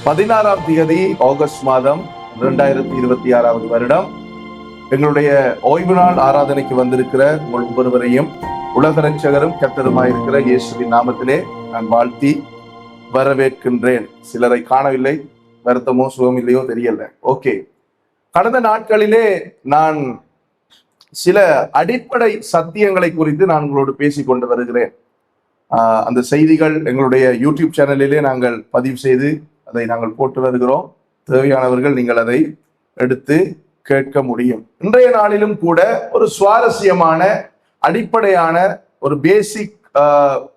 16ஆம் தேதி ஆகஸ்ட் மாதம் 2026 வருடம் எங்களுடைய ஓய்வு நாள் ஆராதனைக்கு வந்திருக்கிற உங்கள் ஒவ்வொருவரையும் உலக ரட்சகரும் கர்த்தருமாயிருக்கிற இயேசுவின் நாமத்திலே நான் வாழ்த்தி வரவேற்கின்றேன். சிலரை காணவில்லை, வருத்தமோ சுகம் இல்லையோ தெரியல. ஓகே, கடந்த நாட்களிலே நான் சில அடிப்படை சத்தியங்களை குறித்து நான் உங்களோடு பேசிக் கொண்டு வருகிறேன். அந்த செய்திகள் எங்களுடைய யூடியூப் சேனலிலே நாங்கள் பதிவு செய்து அதை நாங்கள் போட்டு வருகிறோம். தேவையானவர்கள் நீங்கள் அதை எடுத்து கேட்க முடியும். இன்றைய நாளிலும் கூட ஒரு சுவாரஸ்யமான அடிப்படையான ஒரு பேசிக்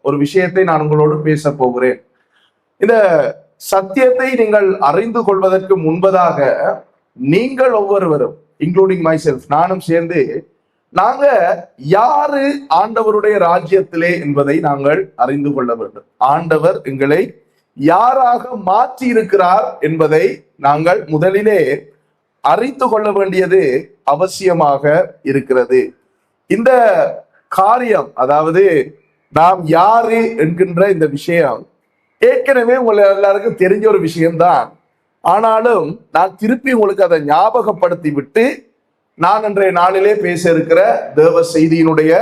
ஒரு விஷயத்தை நான் உங்களோடு பேச போகிறேன். இந்த சத்தியத்தை நீங்கள் அறிந்து கொள்வதற்கு முன்பதாக நீங்கள் ஒவ்வொருவரும், இன்க்ளூடிங் மை செல்ஃப், நானும் சேர்ந்து நாங்க யாரு ஆண்டவருடைய ராஜ்யத்திலே என்பதை நாங்கள் அறிந்து கொள்ள வேண்டும். ஆண்டவர் எங்களை யாராக மாற்றி இருக்கிறார் என்பதை நாங்கள் முதலிலே அறிந்து கொள்ள வேண்டியது அவசியமாக இருக்கிறது. இந்த காரியம், அதாவது நாம் யாரு என்கின்ற இந்த விஷயம் ஏற்கனவே உங்களுக்கு எல்லாருக்கும் தெரிஞ்ச ஒரு விஷயம்தான். ஆனாலும் நான் திருப்பி உங்களுக்கு அதை ஞாபகப்படுத்தி விட்டு நான் இன்றைய நாளிலே பேச இருக்கிற தேவ செய்தியினுடைய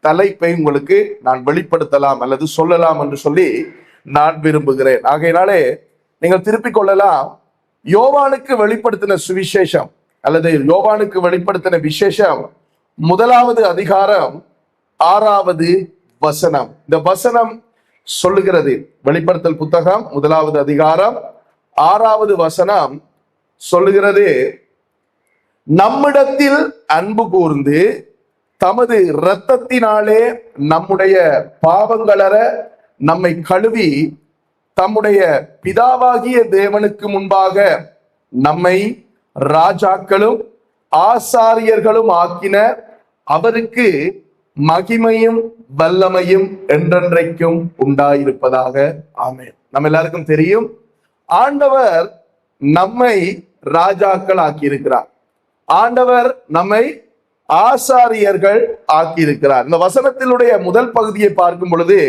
தலைப்பை உங்களுக்கு நான் வெளிப்படுத்தலாம் அல்லது சொல்லலாம் என்று சொல்லி நான் விரும்புகிறேன். ஆகையினாலே நீங்கள் திருப்பிக் கொள்ளலாம். யோவானுக்கு வெளிப்படுத்தின சுவிசேஷம் அல்லது யோவானுக்கு வெளிப்படுத்தின விசேஷம் 1வது அதிகாரம் 6வது வசனம். இந்த வசனம் சொல்லுகிறது, வெளிப்படுத்தல் புத்தகம் 1வது அதிகாரம் 6வது வசனம் சொல்லுகிறது, நம்மிடத்தில் அன்பு கூர்ந்து தமது இரத்தத்தினாலே நம்முடைய பாவங்களற நம்மை கழுவி தம்முடைய பிதாவாகிய தேவனுக்கு முன்பாக நம்மை ராஜாக்களும் ஆசாரியர்களும் ஆக்கின அவருக்கு மகிமையும் வல்லமையும் என்றென்றைக்கும் உண்டாயிருப்பதாக. ஆமென். நம்ம எல்லாருக்கும் தெரியும், ஆண்டவர் நம்மை ராஜாக்கள் ஆக்கியிருக்கிறார். ஆண்டவர் நம்மை ஆசாரியர்கள் ஆக்கியிருக்கிறார். இந்த வசனத்தினுடைய முதல் பகுதியை பார்க்கும் பொழுது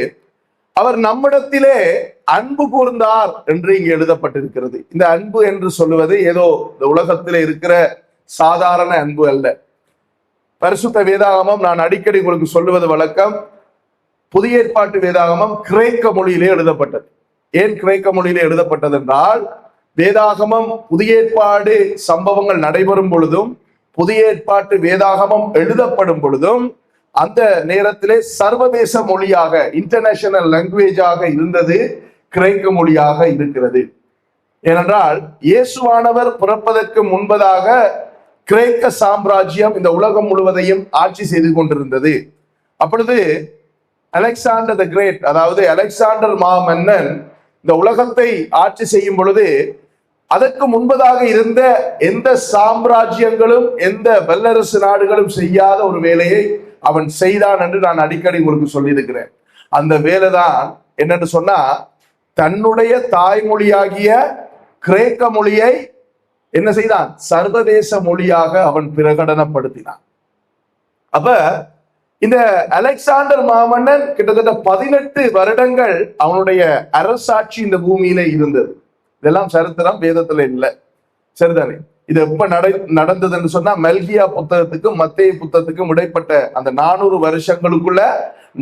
அவர் நம்மிடத்திலே அன்பு கூர்ந்தார் என்று இங்கு எழுதப்பட்டிருக்கிறது. இந்த அன்பு என்று சொல்லுவது ஏதோ இந்த உலகத்திலே இருக்கிற சாதாரண அன்பு அல்ல. பரிசுத்த வேதாகமம், நான் அடிக்கடி உங்களுக்கு சொல்லுவது வழக்கம், புதிய ஏற்பாட்டு வேதாகமம் கிரேக்க மொழியிலே எழுதப்பட்டது. ஏன் கிரேக்க மொழியிலே எழுதப்பட்டது என்றால், வேதாகமம் புதிய ஏற்பாடு சம்பவங்கள் நடைபெறும் பொழுதும் புதிய ஏற்பாட்டு வேதாகமம் எழுதப்படும் பொழுதும் அந்த நேரத்திலே சர்வதேச மொழியாக, இன்டர்நேஷனல் லாங்குவேஜாக இருந்தது கிரேக்க மொழியாக இருக்கிறது. ஏனென்றால் இயேசுவானவர் பிறப்பதற்கு முன்பதாக கிரேக்க சாம்ராஜ்யம் இந்த உலகம் முழுவதையும் ஆட்சி செய்து கொண்டிருந்தது. அப்பொழுது அலெக்சாண்டர் த கிரேட், அதாவது அலெக்சாண்டர் மாமன்னன் இந்த உலகத்தை ஆட்சி செய்யும் பொழுது அதற்கு முன்பதாக இருந்த எந்த சாம்ராஜ்யங்களும் எந்த வல்லரசு நாடுகளும் செய்யாத ஒரு வேலையை அவன் செய்தான் என்று நான் அடிக்கடி உங்களுக்கு சொல்லியிருக்கிறேன். அந்த வேலைதான் என்னன்னு சொன்னா, தன்னுடைய தாய்மொழியாகிய கிரேக்க மொழியை என்ன செய்தான்? சர்வதேச மொழியாக அவன் பிரகடனப்படுத்தினான். அப்ப இந்த அலெக்சாண்டர் மாமன்னன் கிட்டத்தட்ட 18 வருடங்கள் அவனுடைய அரசாட்சி இந்த பூமியில இருந்தது. இதெல்லாம் சரித்திரம், வேதத்துல இல்லை. சரிதானே? இது எப்ப நடந்ததுன்னு சொன்னா, மெல்கியா புத்தகத்துக்கும் மத்தேயு புத்தகத்துக்கும் இடைப்பட்ட அந்த 400 வருஷங்களுக்குள்ள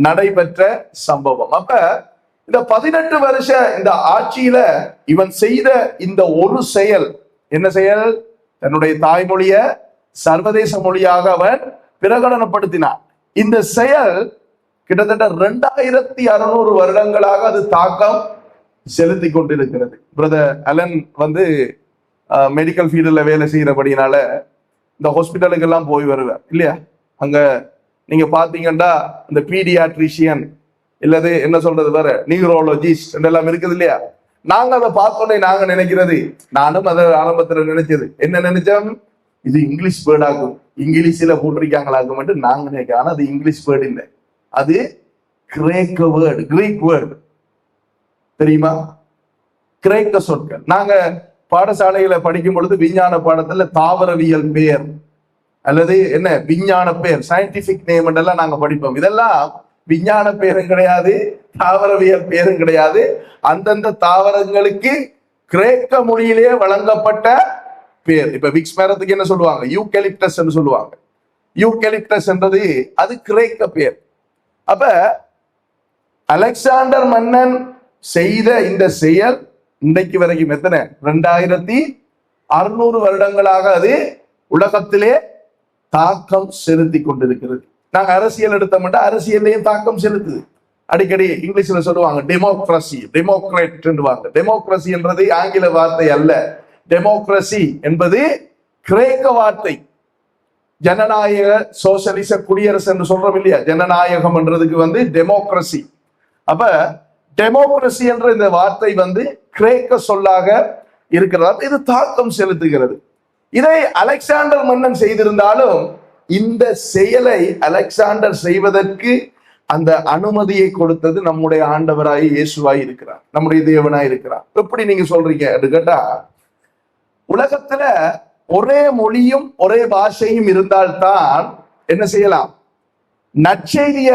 நடைபெற்ற சம்பவம். அப்ப இந்த 18 வருஷ இந்த ஆட்சியில இவன் செய்த இந்த ஒரு செயல், என்ன செயல்? தன்னுடைய தாய்மொழிய சர்வதேச மொழியாக அவன் பிரகடனப்படுத்தினான். இந்த செயல் கிட்டத்தட்ட 2600 வருடங்களாக அது தாக்கம் செலுத்தி கொண்டிருக்கிறது. பிரதர் அலன் மெடிக்கல் ஃபீல்டுல வேலை செய்யறபடினால இந்த ஹாஸ்பிட்டலுக்கு எல்லாம் போய் வருவார் இல்லையா? அங்க நீங்க பாத்தீங்கன்னா இந்த பீடியாட்ரிஷியன் இல்லது என்ன சொல்றது வேற நியூரோலஜிஸ்ட் எல்லாம் இருக்குது இல்லையா? நாங்க அதை பார்த்தோன்னே நாங்க நினைக்கிறது, நானும் அதை ஆரம்பத்துல நினைச்சது, என்ன நினைச்சோம், இது இங்கிலீஷ் வேர்ட் ஆகும், இங்கிலீஷ்ல போட்டிருக்காங்களாகும் என்று நாங்க நினைக்கிறோம். ஆனா அது இங்கிலீஷ் வேர்டு இல்லை, அது கிரேக்க வேர்டு, கிரீக் வேர்டு. தெரியுமா? கிரேக்க சொற்கள். நாங்க பாடசாலையில படிக்கும் பொழுது விஞ்ஞான பாடத்துல தாவரவியல் பெயர் அல்லது என்ன விஞ்ஞான பெயர், சயின்டிபிக் நேம் எல்லாம் நாங்க படிப்போம். இதெல்லாம் விஞ்ஞான பெயரும் கிடையாது, தாவரவியல் பெயரும் கிடையாது. அந்தந்த தாவரங்களுக்கு கிரேக்க மொழியிலே வழங்கப்பட்ட பேர். இப்ப விக்ஸ் மரத்துக்கு என்ன சொல்லுவாங்க? யூகலிப்டஸ் என்று சொல்லுவாங்க. யூகலிப்டஸ் என்றது அது கிரேக்க பேர். அப்ப அலெக்சாண்டர் மன்னன் செய்த இந்த செயல் இன்றைக்கு வரைக்கும் எத்தனை 2600 வருடங்களாக அது உலகத்திலே தாக்கம் செலுத்தி கொண்டிருக்கிறது. நாங்க அரசியல் எடுத்தோம்னா அரசியலையும் தாக்கம் செலுத்துது. அடிக்கடி இங்கிலீஷ்ல சொல்லுவாங்க டெமோக்ரஸி, டெமோக்ரேட் என்றுவாங்க. டெமோக்ரஸி என்றது ஆங்கில வார்த்தை அல்ல. டெமோக்ரஸி என்பது கிரேக்க வார்த்தை. ஜனநாயக சோசியலிச குடியரசு என்று சொல்றோம் இல்லையா, ஜனநாயகம் என்றதுக்கு டெமோக்ரஸி. அப்ப டெமோக்ரஸி என்ற இந்த வார்த்தை கிரேக்க சொல்லாக இருக்கிறது. இது தாக்கம் செலுத்துகிறது. இதை அலெக்சாண்டர் மன்னன் செய்திருந்தாலும் இந்த செயலை அலெக்சாண்டர் செய்வதற்கு அந்த அனுமதியை கொடுத்தது நம்முடைய ஆண்டவராய் இயேசுவாய் இருக்கிறார், நம்முடைய தேவனாய் இருக்கிறார். எப்படி நீங்க சொல்றீங்க கேட்டா, உலகத்துல ஒரே மொழியும் ஒரே பாஷையும் இருந்தால்தான் என்ன செய்யலாம்? நற்செய்திய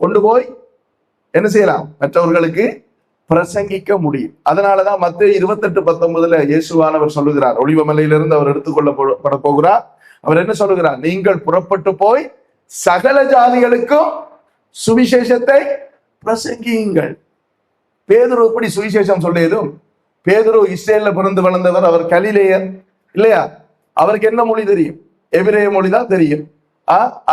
கொண்டு போய் என்ன செய்யலாம்? மற்றவர்களுக்கு பிரசங்கிக்க முடியும். அதனாலதான் மத்தேயு 28:19 இயேசுவானவர் சொல்லுகிறார், ஒலிவமலையிலிருந்து அவர் எடுத்துக்கொள்ளப்பட போகிறார். அவர் என்ன சொல்லுகிறார்? நீங்கள் புறப்பட்டு போய் சகல ஜாதிகளுக்கும் சுவிசேஷத்தை பிரசங்கியுங்கள். பேதுரு எப்படி சுவிசேஷம் சொல்லியதும்? பேதுரு இஸ்ரேல்ல பிறந்து வளர்ந்தவர், அவர் கலிலேயர் இல்லையா? அவருக்கு என்ன மொழி தெரியும்? எபிரேய மொழி தான் தெரியும்,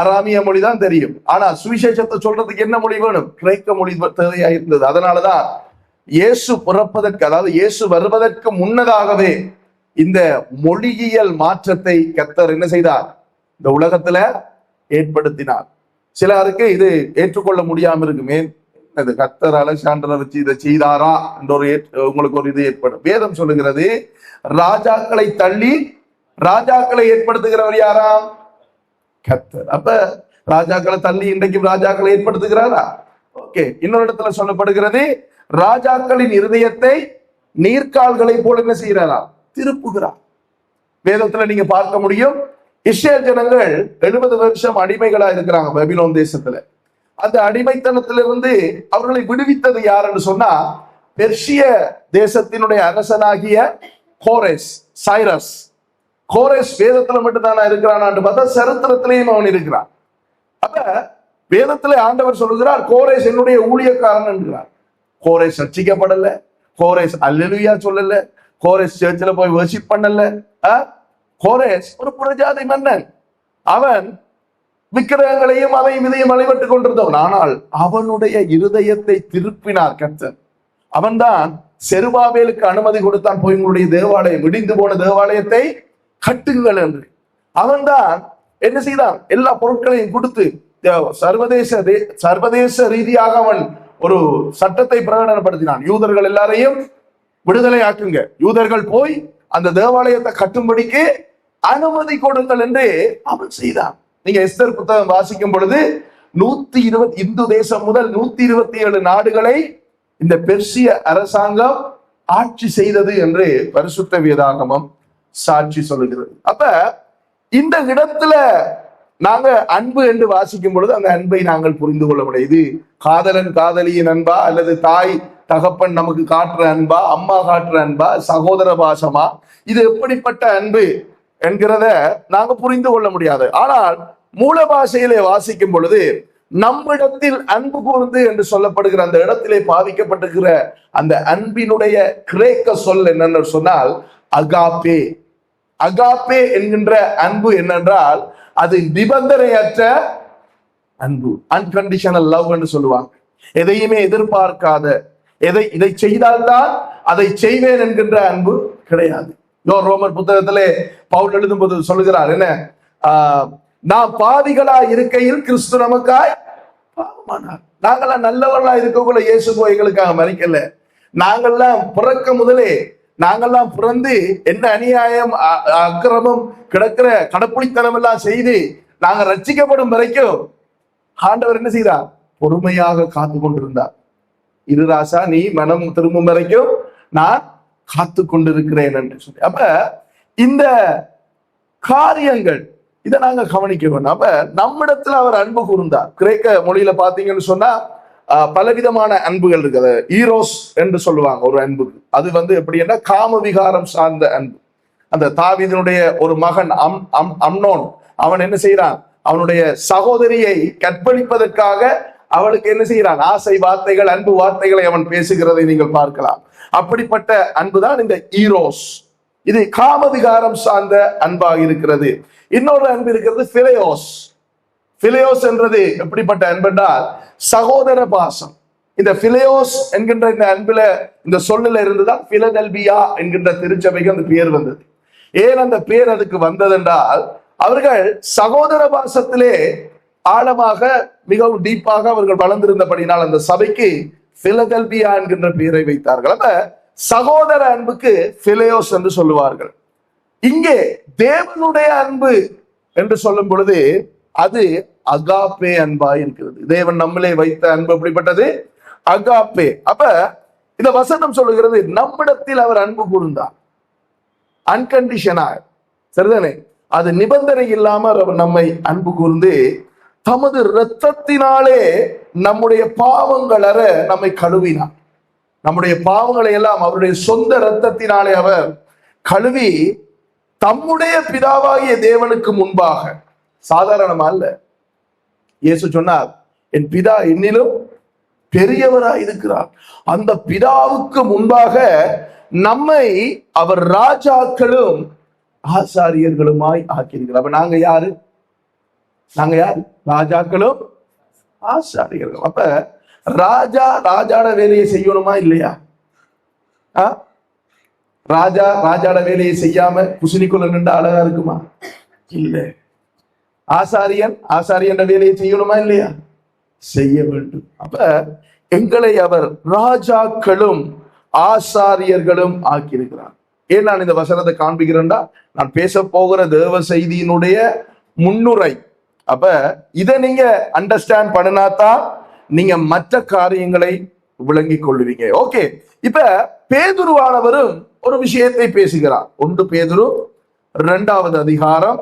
அராமிய மொழி தான் தெரியும். ஆனா சுவிசேஷத்தை சொல்றதுக்கு என்ன மொழி வேணும்? கிரேக்க மொழி தேவையா இருந்தது. அதனாலதான் இயேசு பிறப்பதற்கு, அதாவது இயேசு வருவதற்கு முன்னதாகவே இந்த மொழியியல் மாற்றத்தை கர்த்தர் என்ன செய்தார்? இந்த உலகத்துல ஏற்படுத்தினார். சிலருக்கு இது ஏற்றுக்கொள்ள முடியாம இருக்குமே, கர்த்தர் அலெக்சாண்டரை வச்சு இதை செய்தாரா என்ற உங்களுக்கு ஒரு இது ஏற்படும். வேதம் சொல்லுகிறது, ராஜாக்களை தள்ளி ராஜாக்களை ஏற்படுத்துகிறவர் யாராம்? கர்த்தர். அப்ப ராஜாக்களை தள்ளி இன்றைக்கும் ராஜாக்களை ஏற்படுத்துகிறாரா? ஓகே. இன்னொரு இடத்துல சொல்லப்படுகிறது, ராஜாக்களின் இருதயத்தை நீர்க்கால்களை போல என்ன செய்யறாரா? திருப்புகிறார். வேதத்துல நீங்க பார்க்க முடியும், இஸ்ரேல் ஜனங்கள் 70 வருஷம் அடிமைகளா இருக்கிறாங்க பாபிலோன் தேசத்துல. அந்த அடிமைத்தனத்திலிருந்து அவர்களை விடுவித்தது யாருன்னு சொன்னா, பெர்ஷிய தேசத்தினுடைய அரசனாகிய கோரேஸ், சைரஸ். கோரேஸ் வேதத்துல மட்டும்தானா இருக்கிறான் பார்த்தா சரித்திரத்திலேயும் அவன் இருக்கிறான். அப்ப வேதத்துல ஆண்டவர் சொல்லுகிறார், கோரேஸ் என்னுடைய ஊழியக்காரன் என்கிறார். கோரேஸ் ரட்சிக்கப்படல, கோரேஸ் அல்லேலூயா சொல்லல, கோரேஸ் சர்ச்சில் போய் வர்ஷிப் பண்ணல. கோரேஸ் ஒரு புறஜாதி மன்னன். அவன் விக்கிரகங்களையும் அதையும் இதையும் வழிபட்டுக் கொண்டிருந்தவன். ஆனால் அவனுடைய இருதயத்தை திருப்பினார் கர்த்தர். அவன்தான் செருபாபேலுக்கு அனுமதி கொடுத்தான், போய் உங்களுடைய தேவாலயம், இடிந்து போன தேவாலயத்தை கட்டுங்கள் என்று. அவன்தான் என்ன செய்தான்? எல்லா பொருட்களையும் கொடுத்து சர்வதேச ரீதியாக அவன் ஒரு சட்டத்தை பிரகடனப்படுத்தினான். யூதர்கள் எல்லாரையும் விடுதலை ஆக்குங்க, யூதர்கள் போய் அந்த தேவாலயத்தை கட்டும்படிக்கு அனுமதி கொடுங்கள் என்று அவன் செய்தான். நீங்க எஸ்தர் புத்தகம் வாசிக்கும் பொழுது 120 இந்து தேசம் முதல் 127 நாடுகளை இந்த பெர்சிய அரசாங்கம் ஆட்சி செய்தது என்று பரிசுத்த வேதாகமம் சாட்சி சொல்லுகிறது. அப்ப இந்த இடத்துல நாங்க அன்பு என்று வாசிக்கும் பொழுது அந்த அன்பை நாங்கள் புரிந்து கொள்ள முடியும். இது காதலன் காதலியின் அன்பா, அல்லது தாய் தகப்பன் நமக்கு காட்டுற அன்பா, அம்மா காட்டுற அன்பா, சகோதர பாசமா, இது எப்படிப்பட்ட அன்பு என்கிறத நாங்க புரிந்து கொள்ள முடியாது. ஆனால் மூல பாஷையிலே வாசிக்கும் பொழுது நம்மிடத்தில் அன்பு கூர்ந்து என்று சொல்லப்படுகிற அந்த இடத்திலே பாவிக்கப்பட்டிருக்கிற அந்த அன்பினுடைய கிரேக்க சொல் என்னன்னு சொன்னால் அகாப்பே. அகாப்பே என்கின்ற அன்பு என்னென்றால் அது நிபந்தனையற்ற அன்பு, அன்கண்டிஷனல் லவ் என்று சொல்லுவாங்க. எதையுமே எதிர்பார்க்காத, இதை செய்தால்தான் அதை செய்வேன் என்கின்ற அன்பு கிடையாது. ரோமர் புத்தகத்திலே பவுல் எழுதும் போது சொல்லுகிறார், என்ன, நாம் பாவிகளா இருக்கையில் கிறிஸ்து நமக்காய் பாவமானார். நாங்கெல்லாம் நல்லவர்களா இருக்கக்குள்ள இயேசு போய் எங்களுக்காக மறிக்கல. நாங்கெல்லாம் பிறக்க முதலே, நாங்கெல்லாம் பிறந்து என்ன அநியாயம் அக்கிரமம் கிடக்கிற கடப்புளித்தனம் எல்லாம் செய்து நாங்க ரட்சிக்கப்படும் வரைக்கும் ஆண்டவர் என்ன செய்தார்? பொறுமையாக காத்து கொண்டிருந்தார். இரு ராசா, நீ மனம் திரும்பும் வரைக்கும் நான் காத்து கொண்டிருக்கிறேன் என்று சொல்லி. அப்ப இந்த காரியங்கள் இதை நாங்க கவனிக்க வேண்டும். அப்ப நம்மிடத்துல அவர் அன்பு கூர்ந்தார். கிரேக்க மொழியில பாத்தீங்கன்னு சொன்னா பலவிதமான அன்புகள் இருக்குது. ஈரோஸ் என்று சொல்லுவாங்க ஒரு அன்பு. அது எப்படின்னா காம விகாரம் சார்ந்த அன்பு. அந்த தாவீதினுடைய ஒரு மகன் அம்னோன், அவன் என்ன செய்யறான்? அவனுடைய சகோதரியை கற்பழிப்பதற்காக அவளுக்கு என்ன செய்யறான்? ஆசை வார்த்தைகள், அன்பு வார்த்தைகளை அவன் பேசுகிறதை நீங்கள் பார்க்கலாம். அப்படிப்பட்ட அன்புதான் இந்த ஈரோஸ். இது காமவிகாரம் சார்ந்த அன்பாக இருக்கிறது. இன்னொரு அன்பு இருக்கிறது பிலேயோஸ். பிலேயோஸ் என்றது எப்படிப்பட்ட அன்பென்றால் சகோதர பாசம். இந்த பிலேயோஸ் என்கின்ற இந்த அன்புல, இந்த சொல்லுல இருந்துதான் பிலதெல்பியா என்கின்ற திருச்சபைக்கு அந்த பேர் வந்தது. ஏன் அந்த பேர் அதுக்கு வந்ததென்றால், அவர்கள் சகோதர பாசத்திலே ஆழமாக, மிகவும் டீப்பாக அவர்கள் வளர்ந்திருந்தபடினால் அந்த சபைக்கு பிலதெல்பியா என்கின்ற பெயரை வைத்தார்கள். அப்ப சகோதர அன்புக்கு பிலேயோஸ் என்று சொல்லுவார்கள். இங்கே தேவனுடைய அன்பு என்று சொல்லும் பொழுது அது அகாப்பே அன்பாய் இருக்கிறது. தேவன் நம்மளே வைத்த அன்பு எப்படிப்பட்டது? அகாப்பே. அப்ப இந்த வசனம் சொல்லுகிறது, நம்மிடத்தில் அவர் அன்பு கூர்ந்தார். அன்கண்டிஷனா, சரிதானே? அது நிபந்தனை இல்லாமல் அவர் நம்மை அன்பு கூர்ந்து தமது இரத்தத்தினாலே நம்முடைய பாவங்கள் அற நம்மை கழுவினார். நம்முடைய பாவங்களை எல்லாம் அவருடைய சொந்த இரத்தத்தினாலே அவர் கழுவி தம்முடைய பிதாவாகிய தேவனுக்கு முன்பாக, சாதாரணமா அல்ல, இயேசு சொன்னார், என் பிதா என்னிலும் பெரியவராய் இருக்கிறார். அந்த பிதாவுக்கு முன்பாக நம்மை அவர் ராஜாக்களும் ஆசாரியர்களுமாய் ஆக்கியிருக்கிறார். அப்ப நாங்க யாரு? ராஜாக்களும் ஆசாரியர்களும். அப்ப ராஜாட வேலையை செய்யணுமா இல்லையா? ராஜாட வேலையை செய்யாம குசினிக்குள்ள நின்று அழகா இருக்குமா? இல்ல. ஆசாரியன் வேலையை செய்யணுமா இல்லையா? செய்ய வேண்டும். அப்ப எங்களை அவர் ராஜாக்களும் ஆசாரியர்களும் ஆக்கியிருக்கிறார். ஏன் நான் இந்த வசனத்தை காண்பிக்கிறேன்டா, நான் பேச போகிற தேவ செய்தியினுடைய முன்னுரை. அப்ப இதை நீங்க அண்டர்ஸ்டாண்ட் பண்ணினாதான் நீங்க மற்ற காரியங்களை விளங்கிக் கொள்ளுவீங்க. ஓகே, இப்ப பேதுருவானவரும் ஒரு விஷயத்தை பேசுகிறார். 1 பேதுரு 2வது அதிகாரம்,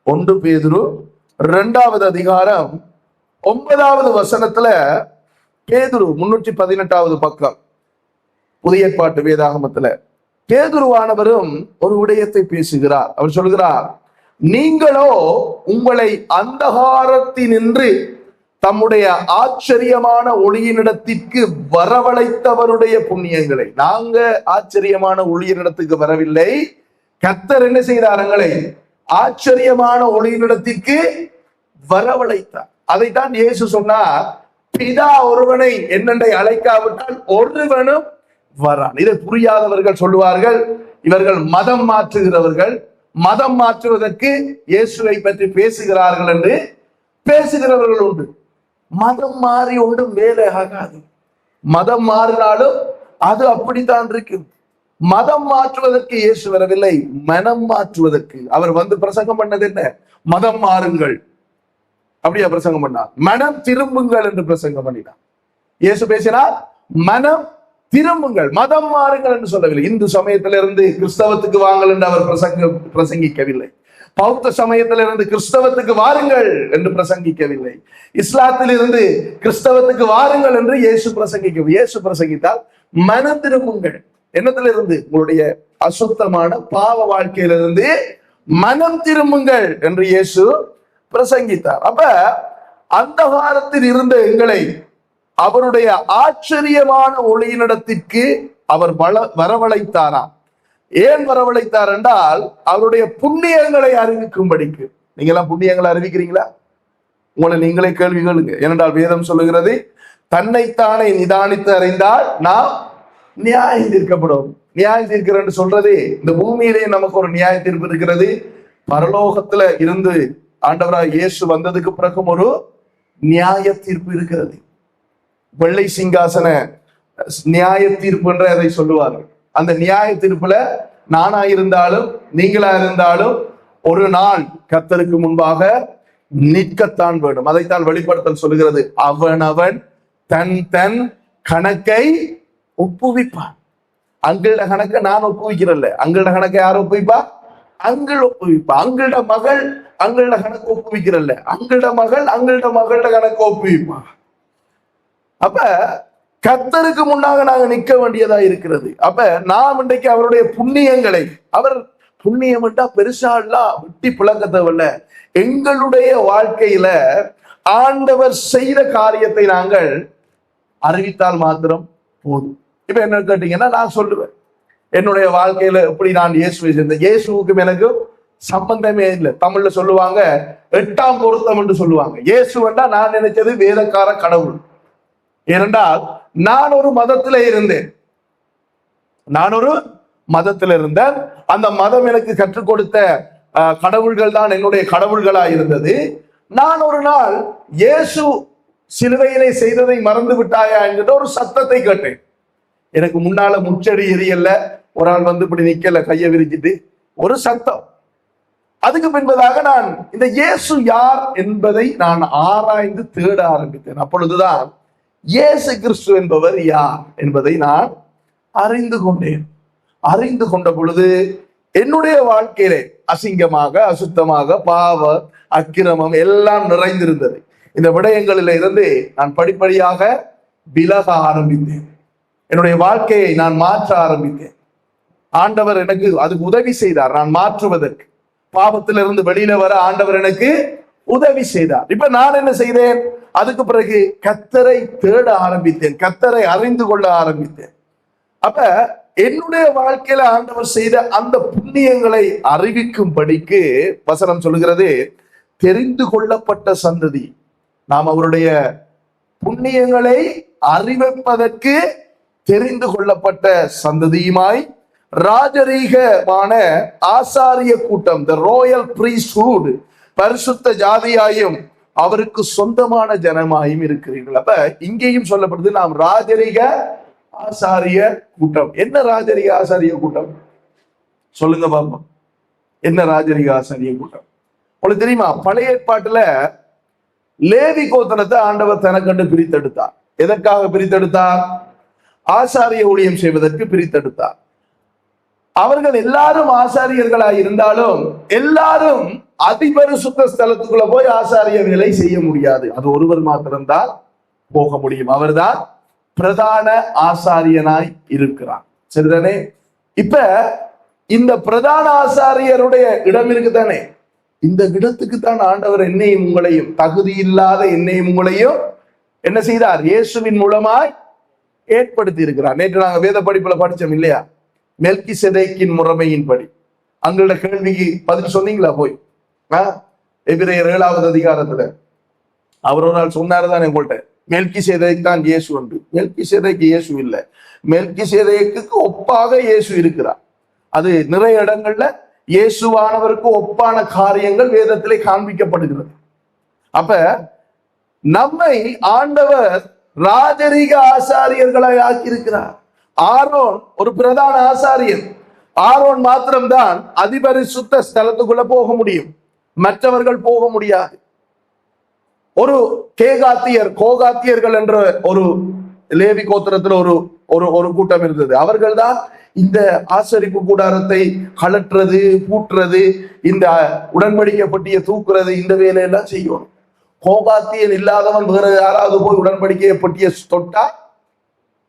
1 பேதுரு 2வது அதிகாரம் 9வது வசனத்துல பேதுரு, 318வது பக்கம் புதிய ஏற்பாட்டு வேதாகமத்துல பேதுருவானவரும் ஒரு விடயத்தை பேசுகிறார். அவர் சொல்கிறார், நீங்களோ உங்களை அந்தகாரத்தினின்று தம்முடைய ஆச்சரியமான ஒளியினிடத்திற்கு வரவழைத்தவருடைய புண்ணியங்களை. நாங்க ஆச்சரியமான ஒளியினிடத்துக்கு வரவில்லை, கர்த்தர் என்ன செய்தார்? எங்களை ஆச்சரியமான ஒளியினிடத்திற்கு வரவழைத்தார். அதைத்தான் இயேசு சொன்னார், பிதா ஒருவனை என்னென்றை அழைக்காவிட்டால் ஒருவனும் வரான். இதை புரியாதவர்கள் சொல்லுவார்கள், இவர்கள் மதம் மாற்றுகிறவர்கள், மதம் மாற்றுவதற்கு இயேசுவை பற்றி பேசுகிறார்கள் என்று பேசுகிறவர்கள் உண்டு. மதம் மாறி ஒன்றும் வேலை ஆகாது. மதம் மாறினாலும் அது அப்படித்தான் இருக்கு. மதம் மாற்றுவதற்கு இயேசு வரவில்லை, மனம் மாற்றுவதற்கு. அவர் பிரசங்கம் பண்ணது என்ன? மதம் மாறுங்கள், அப்படியா பிரசங்கம் பண்ணார்? மனம் திரும்புங்கள் என்று பிரசங்கம் பண்ணினார். இயேசு பேசினார், மனம் திரும்புங்கள், மதம் மாறுங்கள் என்று சொல்லவில்லை. இந்து சமயத்திலிருந்து கிறிஸ்தவத்துக்கு வாங்கள் என்று அவர் பிரசங்கிக்கவில்லை. பௌத்த சமயத்திலிருந்து கிறிஸ்தவத்துக்கு வாருங்கள் என்று பிரசங்கிக்கவில்லை. இஸ்லாத்தில் இருந்து கிறிஸ்தவத்துக்கு வாருங்கள் என்று இயேசு பிரசங்கிக்கவில்லை. இயேசு பிரசங்கித்தால் மனம் திரும்புங்கள். என்னத்திலிருந்து? உங்களுடைய அசுத்தமான பாவ வாழ்க்கையிலிருந்து மனம் திரும்புங்கள் என்று இயேசு பிரசங்கித்தார். அப்ப அந்தகாரத்தில் இருந்த எங்களை அவருடைய ஆச்சரியமான ஒளியினிடத்திற்கு அவர் வரவழைத்தாராம். ஏன் வரவழைத்தார் என்றால், அவருடைய புண்ணியங்களை அறிவிக்கும்படிக்கு. நீங்க எல்லாம் புண்ணியங்களை அறிவிக்கிறீங்களா? உங்களை நீங்களே கேள்வி கேளுங்க. ஏனென்றால் வேதம் சொல்லுகிறது, தன்னைத்தானே நிதானித்து அறிந்தால் நாம் நியாயம் தீர்க்கப்படும். நியாயம் தீர்க்கிறேன்னு சொல்றது, இந்த பூமியிலே நமக்கு ஒரு நியாய தீர்ப்பு இருக்கிறது. பரலோகத்துல இருந்து ஆண்டவராய் இயேசு வந்ததுக்கு பிறகும் ஒரு நியாய தீர்ப்பு இருக்கிறது. வெள்ளை சிங்காசன நியாய தீர்ப்பு என்று அதை சொல்லுவார்கள். அந்த நியாய தீர்ப்புல நானா இருந்தாலும் நீங்களா இருந்தாலும் ஒரு நாள் கர்த்தருக்கு முன்பாக நிற்கத்தான் வேண்டும். அதைத்தான் வெளிப்படுத்தல் சொல்லுகிறது, அவனவன் தன் தன் கணக்கை ஒப்புவிப்பான். அங்களோட கணக்கை நான் ஒப்புவிக்கிறல்ல, அங்களோட கணக்கை யார் ஒப்புவிப்பா? அங்கள் ஒப்புவிப்பா. அங்களோட மகள் அங்களோட கணக்கு ஒப்புவிக்கிறல்ல, அங்களோட மகள் அங்களோட மகளோட கணக்கு ஒப்புவிப்பா. அப்ப கர்த்தருக்கு முன்னாக நாங்க நிற்க வேண்டியதா இருக்கிறது. அப்ப நாம் இன்றைக்கு அவருடைய புண்ணியங்களை, அவர் புண்ணியம் பெருசா விட்டி பிளக்கத்தவல்ல, எங்களுடைய வாழ்க்கையில ஆண்டவர் செய்த காரியத்தை நாங்கள் அறிவித்தால் மாத்திரம் போதும். இப்ப என்ன கேட்டீங்கன்னா, நான் சொல்லுவேன் என்னுடைய வாழ்க்கையில எப்படி நான் இயேசுவை சேர்ந்தேன். இயேசுவுக்கும் எனக்கு சம்பந்தமே இல்லை. தமிழ்ல சொல்லுவாங்க 8ஆம் பொருத்தம் என்று சொல்லுவாங்க. இயேசுவண்டா நான் நினைச்சது வேதக்கார கடவுள். ஏனென்றால் நான் ஒரு மதத்துல இருந்தேன். அந்த மதம் எனக்கு கற்றுக் கொடுத்த கடவுள்கள் தான் என்னுடைய கடவுள்களா இருந்தது. நான் ஒரு நாள் இயேசு சிலுவையிலே செய்ததை மறந்து விட்டாயா என்கிற ஒரு சத்தத்தை கேட்டேன். எனக்கு முன்னால முச்சடி எரியல்ல, ஒரு ஆள் வந்து இப்படி நிக்கல கையை விரிச்சிட்டு, ஒரு சத்தம். அதுக்கு பின்பதாக நான் இந்த இயேசு யார் என்பதை நான் ஆராய்ந்து தேட ஆரம்பித்தேன். அப்பொழுதுதான் இயேசு கிறிஸ்து என்பவர் யார் என்பதை நான் அறிந்து கொண்டேன். அறிந்து கொண்ட பொழுது என்னுடைய வாழ்க்கையிலே அசிங்கமாக, அசுத்தமாக, பாவ, அக்கிரமம் எல்லாம் நிறைந்திருந்தது. இந்த விடயங்களில இருந்து நான் படிப்படியாக விலக ஆரம்பித்தேன். என்னுடைய வாழ்க்கையை நான் மாற்ற ஆரம்பித்தேன். ஆண்டவர் எனக்கு அதுக்கு உதவி செய்தார். நான் மாற்றுவதற்கு, பாவத்திலிருந்து வெளியில வர ஆண்டவர் எனக்கு உதவி செய்தார். இப்ப நான் என்ன செய்தேன்? அதுக்கு பிறகு கர்த்தரை தேட ஆரம்பித்தேன், கர்த்தரை அறிந்து கொள்ள ஆரம்பித்தேன். அப்ப என்னுடைய வாழ்க்கையில ஆண்டவர் செய்த அந்த புண்ணியங்களை அறிவிக்கும்படிக்கு வசனம் சொல்லுகிறது, தெரிந்து கொள்ளப்பட்ட சந்ததி. நாம் அவருடைய புண்ணியங்களை அறிவிப்பதற்கு தெரிந்து கொள்ளப்பட்ட சந்ததியுமாய் ராஜரீகமான ஆசாரிய கூட்டம், த ராயல் பிரீஸ்ட்ஹுட், பரிசுத்த ஜாதியாயும் அவருக்கு சொந்தமான ஜனமாயும் இருக்கிறீர்கள். அப்ப இங்கேயும் சொல்லப்படுது நாம் ராஜரீக ஆசாரிய கூட்டம். என்ன ராஜரீக ஆசாரிய கூட்டம் சொல்லுங்க பாப்பா? என்ன ராஜரீக ஆசாரிய கூட்டம் உங்களுக்கு தெரியுமா? பழைய ஏற்பாட்டுல லேவி கோத்திரத்தை ஆண்டவர் தனக்கண்டு பிரித்தெடுத்தார். எதற்காக பிரித்தெடுத்தார்? ஆசாரிய ஊழியம் செய்வதற்கு பிரித்தெடுத்தார். அவர்கள் எல்லாரும் ஆசாரியர்களாய் இருந்தாலும் எல்லாரும் அதிபரிசுத்த ஸ்தலத்துக்குள்ள போய் ஆசாரிய வேலை செய்ய முடியாது. அது ஒருவர் மாத்திரம்தான் போக முடியும். அவர்தான் பிரதான ஆசாரியனாய் இருக்கிறார். சரிதானே? இப்ப இந்த பிரதான ஆசாரியருடைய இடம் இருக்குதானே, இந்த இடத்துக்கு தான் ஆண்டவர் என்னையும் உங்களையும், தகுதி இல்லாத என்னையும் உங்களையும் என்ன செய்தார்? இயேசுவின் மூலமாய் ஏற்படுத்தி இருக்கிறார். நேற்று நாங்க வேத படிப்புல படிச்சோம் இல்லையா? மெல்கிசேதேக்கின் முறைமையின்படி. அங்களோட கேள்விக்கு பதில் சொன்னீங்களா? போய் எபிரேயர் 7வது அதிகாரத்துல அவர் ஒரு நாள் சொன்னாருதான் உங்கள்கிட்ட, மெல்கிசேதேக் தான் இயேசு என்று. மெல்கிசேதேக்கு இயேசு இல்லை, மெல்கிசேதேக்கு ஒப்பாக இயேசு இருக்கிறார். அது நிறைய இடங்கள்ல இயேசுவானவருக்கு ஒப்பான காரியங்கள் வேதத்திலே காண்பிக்கப்படுகிறது. அப்ப நம்மை ஆண்டவர் ராஜரீக ஆசாரியர்களாய் ஆக்கியிருக்கிறார். ஆரோன் ஒரு பிரதான ஆசாரியன். ஆரோன் மாத்திரம்தான் அதிபரிசுத்த ஸ்தலத்துக்குள்ள போக முடியும், மற்றவர்கள் போக முடியாது. ஒரு கோகாத்தியர்கள் என்ற ஒரு லேவி கோத்திரத்தில் ஒரு கூட்டம் இருந்தது. அவர்கள் தான் இந்த ஆசரிப்பு கூடாரத்தை கலற்றுறது, பூட்டுறது, இந்த உடன்படிக்கை பட்டியை தூக்குறது, இந்த வேலையெல்லாம் செய்யணும். கோகாத்தியன் இல்லாதவன் வேற யாராவது போய் உடன்படிக்கையை பட்டியை தொட்டா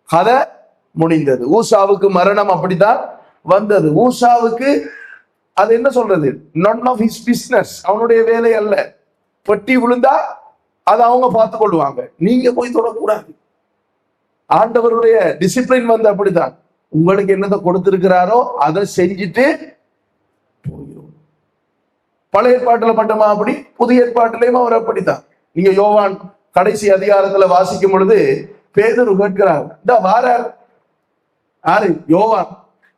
கதை முடிந்தது. ஊசாவுக்கு மரணம் அப்படித்தான் வந்தது. ஊசாவுக்கு அது என்ன சொல்றது, none of his business, அவனுடைய வேலை அல்ல. பெட்டி விழுந்தா அதை அவங்க பார்த்து கொள்வாங்க, நீங்க போய் தொடக்கூடாது. ஆண்டவருடைய டிசிப்ளின் வந்து அப்படித்தான். உங்களுக்கு என்னதை கொடுத்திருக்கிறாரோ அதை செஞ்சுட்டு போகிறோம். பழைய ஏற்பாட்டுல மட்டுமா அப்படி? புதிய ஏற்பாட்டிலையும் அவர் அப்படித்தான். நீங்க யோவான் கடைசி அதிகாரத்துல வாசிக்கும் பொழுது பேதுரு கேட்கிறார், இந்த வாரார் யாரு? யோவான்.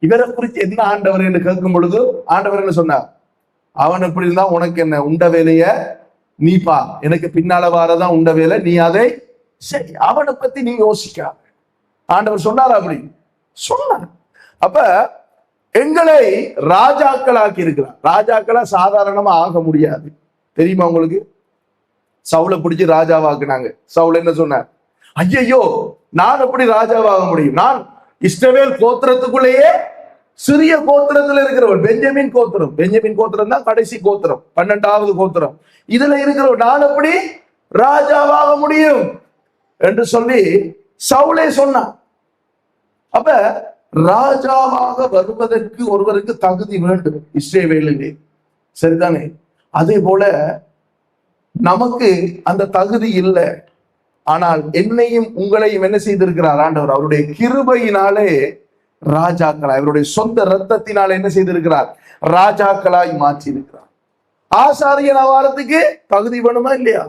இவரை குறித்து என்ன ஆண்டவர் என்று கேட்கும் பொழுது ஆண்டவர் என்ன சொன்னார்? அவன் எப்படி இருந்தா உனக்கு என்ன, உண்ட வேலைய நீ பா, எனக்கு பின்னால வாரதான் உண்ட வேலை, நீ அதை சரி, அவனை பத்தி நீ யோசிக்க. ஆண்டவர் சொன்னார், அப்படி சொன்னார். அப்ப எங்களை ராஜாக்களாக்கி இருக்கிறார். ராஜாக்களா சாதாரணமா ஆக முடியாது, தெரியுமா உங்களுக்கு? சவுலை பிடிச்சி ராஜாவாக்குனாங்க. சவுல் என்ன சொன்னார்? ஐயையோ, நான் எப்படி ராஜாவாக முடியும்? நான் இஸ்ரவேல் கோத்திரத்துக்குள்ளேயே சிறிய கோத்திரத்துல இருக்கிறவன், பெஞ்சமின் கோத்திரம். பெஞ்சமின் கோத்திரம் தான் கடைசி கோத்திரம், 12வது கோத்திரம். இதுல இருக்கிறவன் நான் எப்படி ராஜாவாக முடியும்? என்று சொல்லி சவுலே சொன்னான். அப்ப ராஜாவாக வருவதற்கு ஒருவருக்கு தகுதி வேண்டும் இஸ்ரவேலிலே, சரிதானே? அதே போல நமக்கு அந்த தகுதி இல்லை. ஆனால் என்னையும் உங்களையும் என்ன செய்திருக்கிறார் ஆண்டவர்? அவருடைய கிருபையினாலே ராஜாக்களாய், அவருடைய சொந்த இரத்தத்தினால என்ன செய்திருக்கிறார்? ராஜாக்களாய் மாற்றி இருக்கிறார். ஆசாரியன் வாரத்துக்கு தகுதி வேணுமா இல்லையா?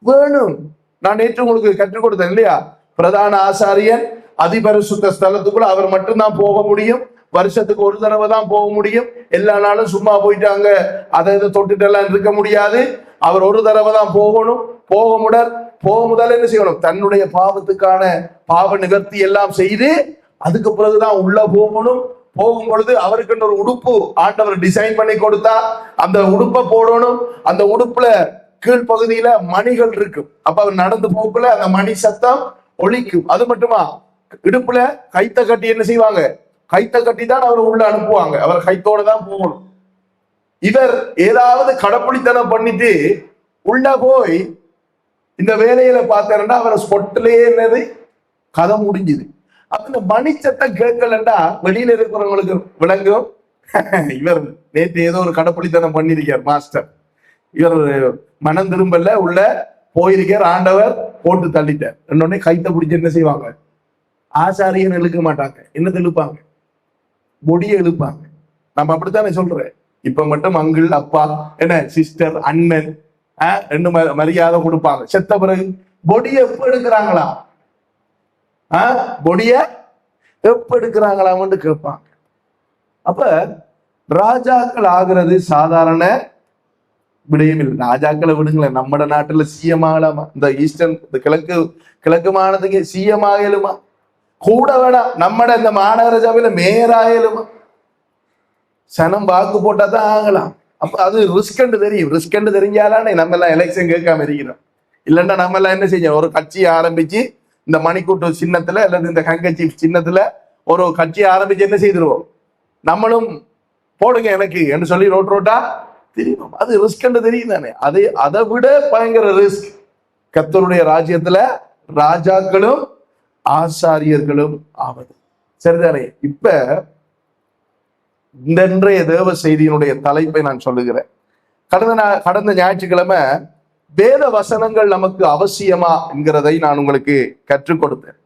வேணும். நான் நேற்று உங்களுக்கு கற்றுக் கொடுத்தேன் இல்லையா? பிரதான ஆசாரியன் அதிபரிசுத்த ஸ்தலத்துக்குள்ள அவர் மட்டும்தான் போக முடியும். வருஷத்துக்கு ஒரு தடவை தான் போக முடியும். எல்லா நாளும் சும்மா போயிட்டாங்க அதை இதை தொட்டுட்டு எல்லாம் இருக்க முடியாது. அவர் ஒரு தடவை தான் போகணும். போக முதல் என்ன செய்யணும்? தன்னுடைய பாவத்துக்கான பாவ நிவர்த்தி எல்லாம் செய்து அதுக்கு பிறகுதான் உள்ள போகணும். போகும் பொழுது அவருக்கு ஒரு உடுப்பு ஆண்டவர் டிசைன் பண்ணி கொடுத்தா அந்த உடுப்பை போடணும். அந்த உடுப்புல கீழ்பகுதியில மணிகள் இருக்கும். அப்ப அவர் நடந்து போக்குள்ள அந்த மணி சத்தம் ஒலிக்கும். அது மட்டுமா, இடுப்புல கைத்த கட்டி என்ன செய்வாங்க? கைத்த கட்டி தான் அவர் உள்ள அனுப்புவாங்க. அவர் கைத்தோட தான் போகணும். இவர் ஏதாவது கடப்புளித்தனம் பண்ணிட்டு உள்ள போய் இந்த வேலையில பார்த்தாருன்னா அவரை ஸ்பொட்டிலேயே என்னது கதை முடிஞ்சுது. அப்ப இந்த மணி சத்தம் கேட்கலன்னா வெளியில இருக்கிறவங்களுக்கு விளங்கும், இவர் நேற்று ஏதோ ஒரு கடப்புளித்தனம் பண்ணிருக்கார் மாஸ்டர், இவர் மனம் திரும்பல, உள்ள போயிருக்கார், ஆண்டவர் போட்டு தள்ளிட்டார். என்னொன்னே கைத்த பிடிச்சு என்ன செய்வாங்க? ஆசாரியன் இழுக்க மாட்டாங்க. என்னத்தை இழுப்பாங்க? பொடியை இழுப்பாங்க. நம்ம அப்படித்தானே சொல்றேன். இப்ப மட்டும் அங்கிள், அப்பா, என்ன சிஸ்டர், அண்ணன் ரெண்டு மரியாதை கொடுப்பாங்க. செத்த பிறகு பொடியை எப்ப எடுக்கிறாங்களா? பொடிய எப்ப எடுக்கிறாங்களாம்னு கேட்பாங்க. அப்ப ராஜாக்கள் ஆகிறது சாதாரண விடயம் இல்லை. ராஜாக்களை விடுங்களேன், நம்ம நாட்டுல சிஎம் ஆகலாமா? இந்த ஈஸ்டர்ன் இந்த கிழக்கு மாநிலத்துக்கு சிஎம் ஆகலுமா? கூட வேணாம், நம்மட இந்த மாநகர சபையில மேயர் ஆகலுமா? சனம் வாக்கு போட்டா தான் ஆகலாம். அப்ப அது ரிஸ்க் தெரியும். ரிஸ்க் தெரிஞ்சாலே நம்ம எல்லாம் எலெக்ஷன் கேட்காம இருக்கிறோம். இல்லைன்னா நம்ம எல்லாம் என்ன செஞ்சோம்? ஒரு கட்சியை ஆரம்பிச்சு இந்த மணிக்கூட்டு சின்னத்துல அல்லது இந்த ஹேங்கர்சீஃப் சின்னத்துல ஒரு கட்சியை ஆரம்பிச்சு என்ன செய்திருவோம்? நம்மளும் போடுங்க எனக்கு என்று சொல்லி ரோட்டா தெரியும். அது ரிஸ்க் தெரியும் தானே? அதை விட பயங்கர ரிஸ்க் கர்த்தருடைய ராஜ்யத்துல ராஜாக்களும் ஆசாரியர்களும் ஆவது. சரிதானே? இப்ப இன்றைய தேவ செய்தியினுடைய தலைப்பை நான் சொல்லுகிறேன். கடந்த ஞாயிற்றுக்கிழமை வேத வசனங்கள் நமக்கு அவசியமா என்கிறதை நான் உங்களுக்கு கற்றுக் கொடுத்தேன்.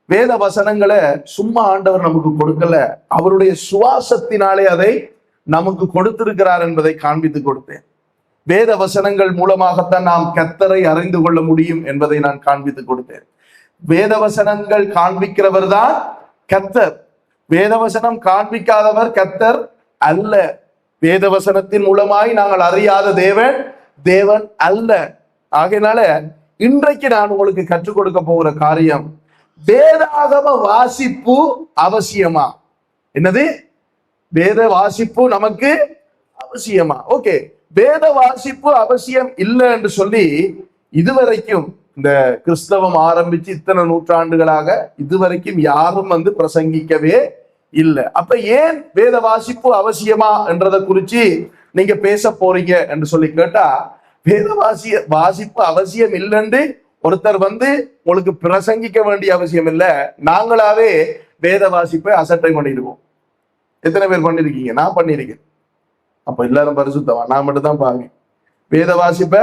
வேத வசனங்களை சும்மா ஆண்டவர் நமக்கு கொடுக்கல, அவருடைய சுவாசத்தினாலே அதை நமக்கு கொடுத்திருக்கிறார் என்பதை காண்பித்து கொடுத்தேன். வேத வசனங்கள் மூலமாகத்தான் நாம் கர்த்தரை அறிந்து கொள்ள முடியும் என்பதை நான் காண்பித்து கொடுத்தேன். வேத வசனங்கள் காண்பிக்கிறவர் தான் கர்த்தர். வேதவசனம் காண்பிக்காதவர் கர்த்தர் அல்ல. வேதவசனத்தின் மூலமாய் நாங்கள் அறியாத தேவன் அல்ல. ஆகையினால இன்றைக்கு நான் உங்களுக்கு கற்றுக் கொடுக்க போகிற காரியம், வேதாகம வாசிப்பு அவசியமா? என்னது? வேத வாசிப்பு நமக்கு அவசியமா? ஓகே, வேத வாசிப்பு அவசியம் இல்லை என்று சொல்லி இதுவரைக்கும் இந்த கிறிஸ்தவம் ஆரம்பிச்சு இத்தனை நூற்றாண்டுகளாக இதுவரைக்கும் யாரும் பிரசங்கிக்கவே இல்லை. அப்ப ஏன் வேத வாசிப்பு அவசியமா என்றதை குறிச்சு நீங்க பேச போறீங்க என்று சொல்லி கேட்டா, வேத வாசிப்பு அவசியம் இல்லைன்னு ஒருத்தர் உங்களுக்கு பிரசங்கிக்க வேண்டிய அவசியம் இல்லை. நாங்களாவே வேத வாசிப்பை அசட்டை பண்ணிடுவோம். எத்தனை பேர் பண்ணிருக்கீங்க? நான் பண்ணிருக்கேன். அப்ப எல்லாரும் பரிசுத்தவா? நான் மட்டும் தான் பாருங்க. வேத வாசிப்பை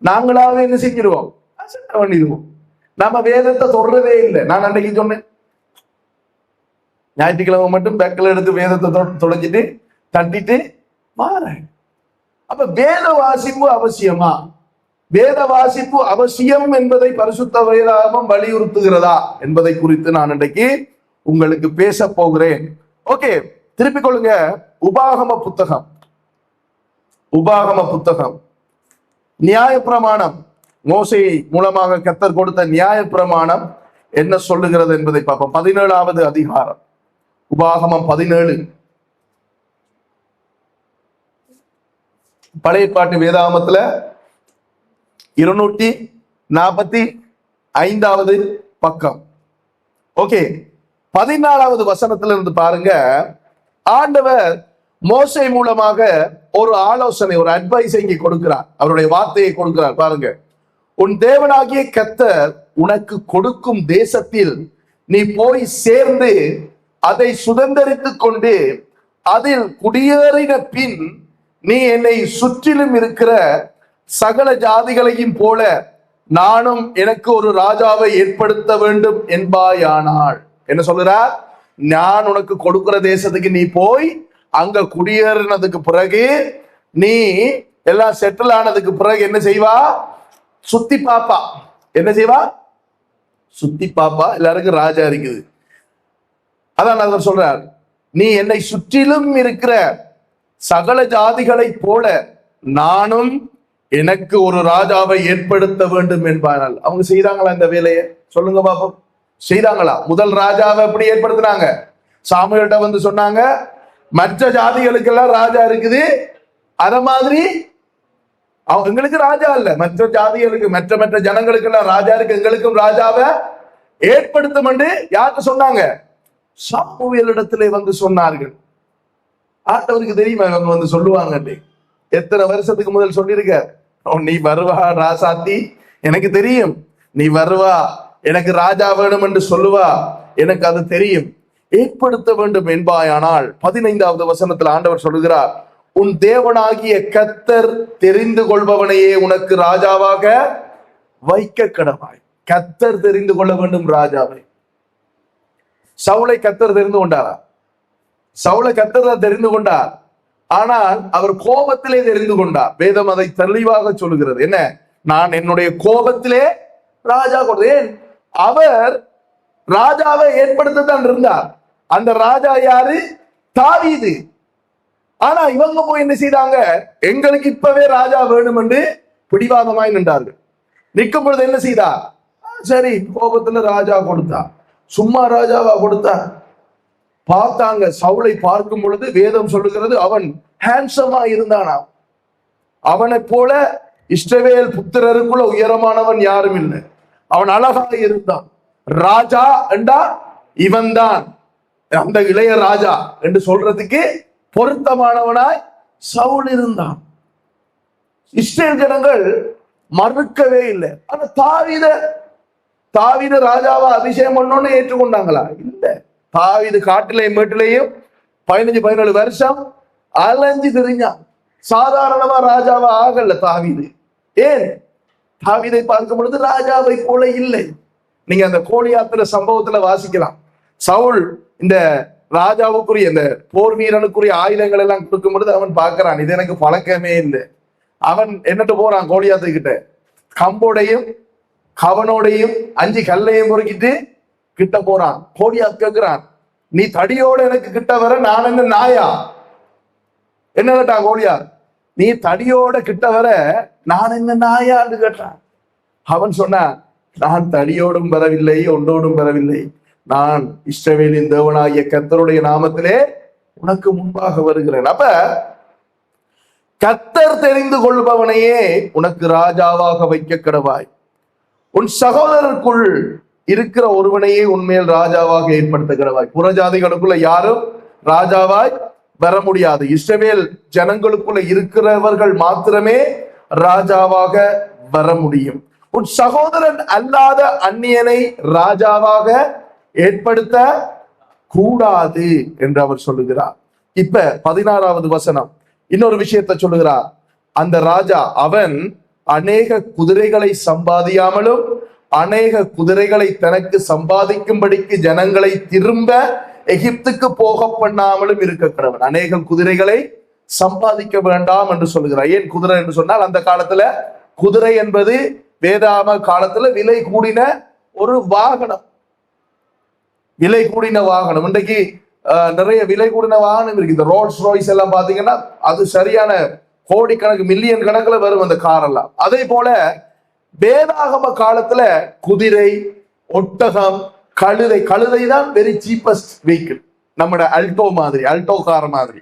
நாங்களாவே என்ன செஞ்சிருவோம்? அசட்டை பண்ணிடுவோம். நாம வேதத்தை தொடரவே இல்லை. நான் அன்றைக்கு சொன்னேன், ஞாயிற்றுக்கிழமை மட்டும் பேக்கில் எடுத்து வேதத்தை தொலைஞ்சிட்டு தட்டிட்டு மாறேன். அப்ப வேத வாசிப்பு அவசியமா? வேத வாசிப்பு அவசியம் என்பதை பரிசுத்த வேதாகமம் வலியுறுத்துகிறதா என்பதை குறித்து நான் இன்றைக்கு உங்களுக்கு பேச போகிறேன். ஓகே, திருப்பிக் கொள்ளுங்க. உபாகம புத்தகம் நியாயப்பிரமாணம், மோசே மூலமாக கர்த்தர் கொடுத்த நியாயப்பிரமாணம் என்ன சொல்லுகிறது என்பதை பார்ப்போம். 17வது அதிகாரம், உபாகமம் 17. பழைய பாட்டு வேதாகமத்துல 245வது பக்கம். ஓகே, 14வது வசனத்துல இருந்து பாருங்க. ஆண்டவர் மோசே மூலமாக ஒரு ஆலோசனை, ஒரு அட்வைஸ் இங்கே கொடுக்கிறார். அவருடைய வார்த்தையை கொடுக்கிறார். பாருங்க, உன் தேவனாகிய கர்த்தர் உனக்கு கொடுக்கும் தேசத்தில் நீ போய் சேர்ந்து அதை சுதந்தரித்துக் கொண்டு அதில் குடியேறின பின் நீ என்னை சுற்றிலும் இருக்கிற சகல ஜாதிகளையும் போல நானும் எனக்கு ஒரு ராஜாவை ஏற்படுத்த வேண்டும் என்பாயானால். என்ன சொல்றார்? நான் உனக்கு கொடுக்கிற தேசத்துக்கு நீ போய் அங்க குடியேறினதுக்கு பிறகு நீ எல்லாம் செட்டில் ஆனதுக்கு பிறகு என்ன செய்வா? சுத்தி பாப்பா. என்ன செய்வா? சுத்தி பாப்பா. எல்லாருக்கும் ராஜா இருக்குது. அதான் அவர் சொல்றார், நீ என்னை சுற்றிலும் இருக்கிற சகல ஜாதிகளை போல நானும் எனக்கு ஒரு ராஜாவை ஏற்படுத்த வேண்டும் என்பார்கள். அவங்க செய்தாங்களா இந்த வேலையை? சொல்லுங்க பாப்போம். செய்தாங்களா? முதல் ராஜாவை எப்படி ஏற்படுத்தினாங்க? சாமுவேல்கிட்ட வந்து சொன்னாங்க, மற்ற ஜாதிகளுக்கெல்லாம் ராஜா இருக்குது, அத மாதிரி எங்களுக்கு ராஜா இல்ல, மற்ற ஜாதிகளுக்கு மற்ற மற்ற ஜனங்களுக்கு எல்லாம் ராஜா இருக்கு, எங்களுக்கும் ராஜாவை ஏற்படுத்தும் என்று யாருக்கு சொன்னாங்க? சாமுவேலிடத்திலே வந்து சொன்னார்கள். ஆண்டவருக்கு தெரியுமா இவங்க வந்து சொல்லுவாங்க? எத்தனை வருஷத்துக்கு முதல் சொல்லியிருக்க, நீ வருவா ராசாத்தி, எனக்கு தெரியும், நீ வருவா, எனக்கு ராஜா வேணும் என்று சொல்லுவா, எனக்கு அது தெரியும், ஏற்படுத்த வேண்டும் என்பாயானால். 15வது வசனத்தில் ஆண்டவர் சொல்லுகிறார், உன் தேவனாகிய கர்த்தர் தெரிந்து கொள்பவனையே உனக்கு ராஜாவாக வைக்க கடவாய். கர்த்தர் தெரிந்து கொள்ள வேண்டும் ராஜாவை. சவுலை கர்த்தர் தெரிந்து கொண்டாரா? சவுலை கர்த்தர் தெரிந்து கொண்டார். ஆனால் அவர் கோபத்திலே தெரிந்து கொண்டார். வேதம் அதை தெளிவாக சொல்லுகிறது. என்ன? நான் என்னுடைய கோபத்திலே ராஜா கொடுத்தேன். அவர் ராஜாவை ஏற்படுத்தத்தான் இருந்தார். அந்த ராஜா யாரு? தாவீது. ஆனா இவங்க போய் என்ன செய்தாங்க? எங்களுக்கு இப்பவே ராஜா வேணும் என்று பிடிவாதமாய் நின்றார்கள். நிற்கும் பொழுது என்ன செய்தா? சரி, கோபத்துல ராஜா கொடுத்தா. சும்மா ராஜாவா கொடுத்தா? பார்த்தாங்க. சவுலை பார்க்கும் பொழுது வேதம் சொல்லுகிறது, அவன் ஹேண்ட்ஸமா இருந்தானா. அவனை போல இஸ்ரவேல் புத்திரருக்குள்ள உயரமானவன் யாரும் இல்லை. அவன் அழகாக இருந்தான். ராஜா என்றா இவன் தான் அந்த இளைய ராஜா என்று சொல்றதுக்கு பொருத்தமானவனாய் சவுல் இருந்தான். இஸ்ரேல் ஜனங்கள் மறுக்கவே இல்லை. ஆனா தாவீது ராஜாவா அபிஷேகம் பண்ணோன்னு ஏற்றுக்கொண்டாங்களா? இல்ல. தாவீது காட்டிலையும் மேட்டிலையும் 15-17 வருஷம் அலைஞ்சு திரிஞ்சான். சாதாரணமா ராஜாவா ஆகல தாவீது. ஏன்? தாவீதை பார்க்கும் பொழுது ராஜாவை போல இல்லை. நீங்க அந்த கோலியாத்திர சம்பவத்துல வாசிக்கலாம். சவுல் இந்த ராஜாவுக்குரிய இந்த போர் வீரனுக்குரிய ஆயுதங்கள் எல்லாம் கொடுக்கும் பொழுது அவன் பார்க்கிறான், இது எனக்கு பழக்கமே இல்லை. அவன் என்னட்டு போறான் கோலியாத்து கிட்ட, கம்போடையும் கவனோடையும் 5 கல்லையும் பொறுக்கிட்டு கிட்ட போறான். கோலியாத் கேட்கிறான், நீ தடியோட எனக்கு கிட்ட வர நான் என்ன நாயா? என்ன கேட்டான் கோலியாத்? நீ தடியோட கிட்ட வர நான் என்ன நாயான்னு கேட்டான். அவன் சொன்னான், நான் தடியோடும் வரவில்லை, ஒன்றோடும் வரவில்லை, நான் இஸ்ரவேலின் தேவனாகிய கர்த்தருடைய நாமத்திலே உனக்கு முன்பாக வருகிறேன். அப்ப கர்த்தர் தெரிந்து கொள்பவனையே உனக்கு ராஜாவாக வைக்க கடவாய். உன் சகோதரருக்குள் இருக்கிற ஒருவனையே உண்மையில் ராஜாவாக ஏற்படுத்த கடவாய். புறஜாதிகளுக்குள்ள யாரும் ராஜாவாய் வர முடியாது. இஸ்ரவேல் ஜனங்களுக்குள்ள இருக்கிறவர்கள் மாத்திரமே ராஜாவாக வர முடியும். உன் சகோதரன் அல்லாத அந்நியனை ராஜாவாக ஏற்படுத்த கூடாது என்று அவர் சொல்லுகிறார். இப்ப 16வது வசனம் இன்னொரு விஷயத்தை சொல்லுகிறார். அந்த ராஜா அவன் அநேக குதிரைகளை சம்பாதியாமலும் அநேக குதிரைகளை தனக்கு சம்பாதிக்கும்படிக்கு ஜனங்களை திரும்ப எகிப்துக்கு போக பண்ணாமலும் இருக்க கடவன். அநேக குதிரைகளை சம்பாதிக்க வேண்டாம் என்று சொல்லுகிறார். ஏன் குதிரை என்று சொன்னால், அந்த காலத்துல குதிரை என்பது வேதாம காலத்துல விலை கூடின ஒரு வாகனம். விலை கூடின வாகனம். இன்றைக்கு நிறைய விலை கூடின வாகனம் இருக்கு. இந்த ரோல்ஸ் ராய்ஸ் எல்லாம் பாத்தீங்கன்னா அது சரியான கோடிக்கணக்கு மில்லியன் கணக்குல வரும் அந்த கார் எல்லாம். அதே போல வேதாகம காலத்துல குதிரை, ஒட்டகம், கழுதை தான் வெரி சீப்பஸ்ட் வெஹிக்கிள். நம்மட அல்டோ மாதிரி, அல்டோ கார் மாதிரி,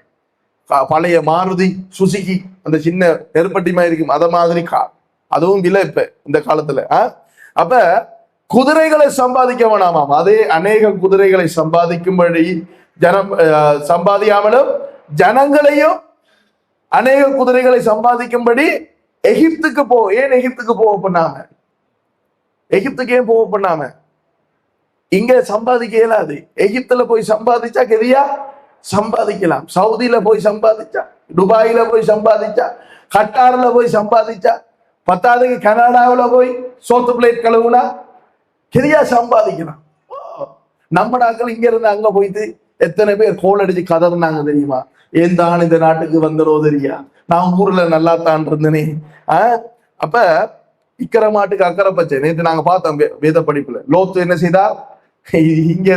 பழைய மாருதி சுசுகி அந்த சின்ன நெருப்பட்டிமா இருக்கும் அத மாதிரி கார், அதுவும் விலை இப்ப இந்த காலத்துல. அப்ப குதிரைகளை சம்பாதிக்க வேணாமாம். அதே அநேக குதிரைகளை சம்பாதிக்கும்படி சம்பாதியாமலும் ஜனங்களையும் அநேக குதிரைகளை சம்பாதிக்கும்படி எகிப்துக்கு ஏன் எகிப்துக்கு போக பண்ணாம? எகிப்துக்கு ஏன் போக பண்ணாம? இங்க சம்பாதிக்க இயலாது. எகிப்துல போய் சம்பாதிச்சா கெதியா சம்பாதிக்கலாம். சவுதியில போய் சம்பாதிச்சா, துபாயில போய் சம்பாதிச்சா, கட்டார்ல போய் சம்பாதிச்சா, பத்தாவதுக்கு கனடாவில போய் சோத்து பிளேட் கழுவுனா கெதியா சம்பாதிக்கலாம். நம்ம நாட்கள் இங்க இருந்து அங்க போயிட்டு எத்தனை பேர் கோல் அடிச்சு கதறினாங்க தெரியுமா? ஏன் தான் இந்த நாட்டுக்கு வந்தரோ தெரியா, நான் ஊர்ல நல்லா தான் இருந்தேனே. அப்ப இக்கரை மாட்டுக்கு அக்கறை பச்சை. நேற்று நாங்க பார்த்தோம் வேத படிப்புல, லோத்து என்ன செய்தா, இங்க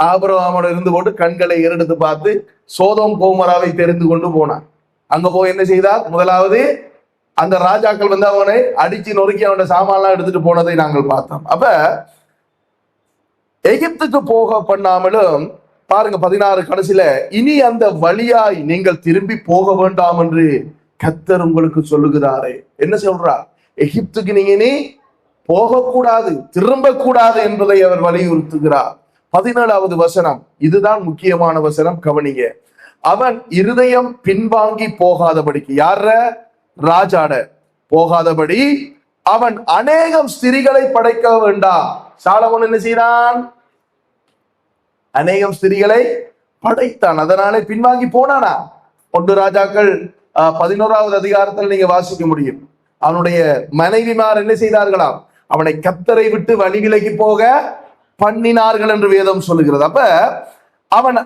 ஆபிரகாமோட இருந்து போட்டு கண்களை ஏறெடுத்து பார்த்து சோதோம் கோமராவை தெரிந்து கொண்டு போனான். அங்க போய் என்ன செய்தார்? முதலாவது அந்த ராஜாக்கள் வந்து அவனை அடிச்சு நொறுக்கி அவனோட சாமான்லாம் எடுத்துட்டு போனதை நாங்கள் பார்த்தோம். அப்ப எகிப்துக்கு போக பண்ணாமலும் பாருங்க 16 கடைசியில, இனி அந்த வழியாய் நீங்கள் திரும்பி போக வேண்டாம் என்று கர்த்தர் உங்களுக்கு சொல்லுகிறாரே. என்ன சொல்றா? எகிப்துக்கு நீங்க இனி போகக்கூடாது, திரும்ப கூடாது என்பதை அவர் வலியுறுத்துகிறார். 17வது வசனம், இதுதான் முக்கியமான வசனம், கவனிங்க. அவன் இருதயம் பின்வாங்கி போகாதபடிக்கு, யார? ராஜாட போகாதபடி அவன் அநேகம் ஸ்திரிகளை படைக்க வேண்டாம். சாலமோன் என்ன செய்தான்? அநேகம் ஸ்திரிகளை படைத்தான். அதனாலே பின்வாங்கி போனானா? 1 ராஜாக்கள் 11வது அதிகாரத்தில் நீங்க வாசிக்க முடியும். அவனுடைய மனைவிமார் என்ன செய்தார்களாம்? அவனை கர்த்தரை விட்டு வழி விலகி போக பண்ணினார்கள் என்று வேதம் சொல்லுகிறது. அப்ப அவன்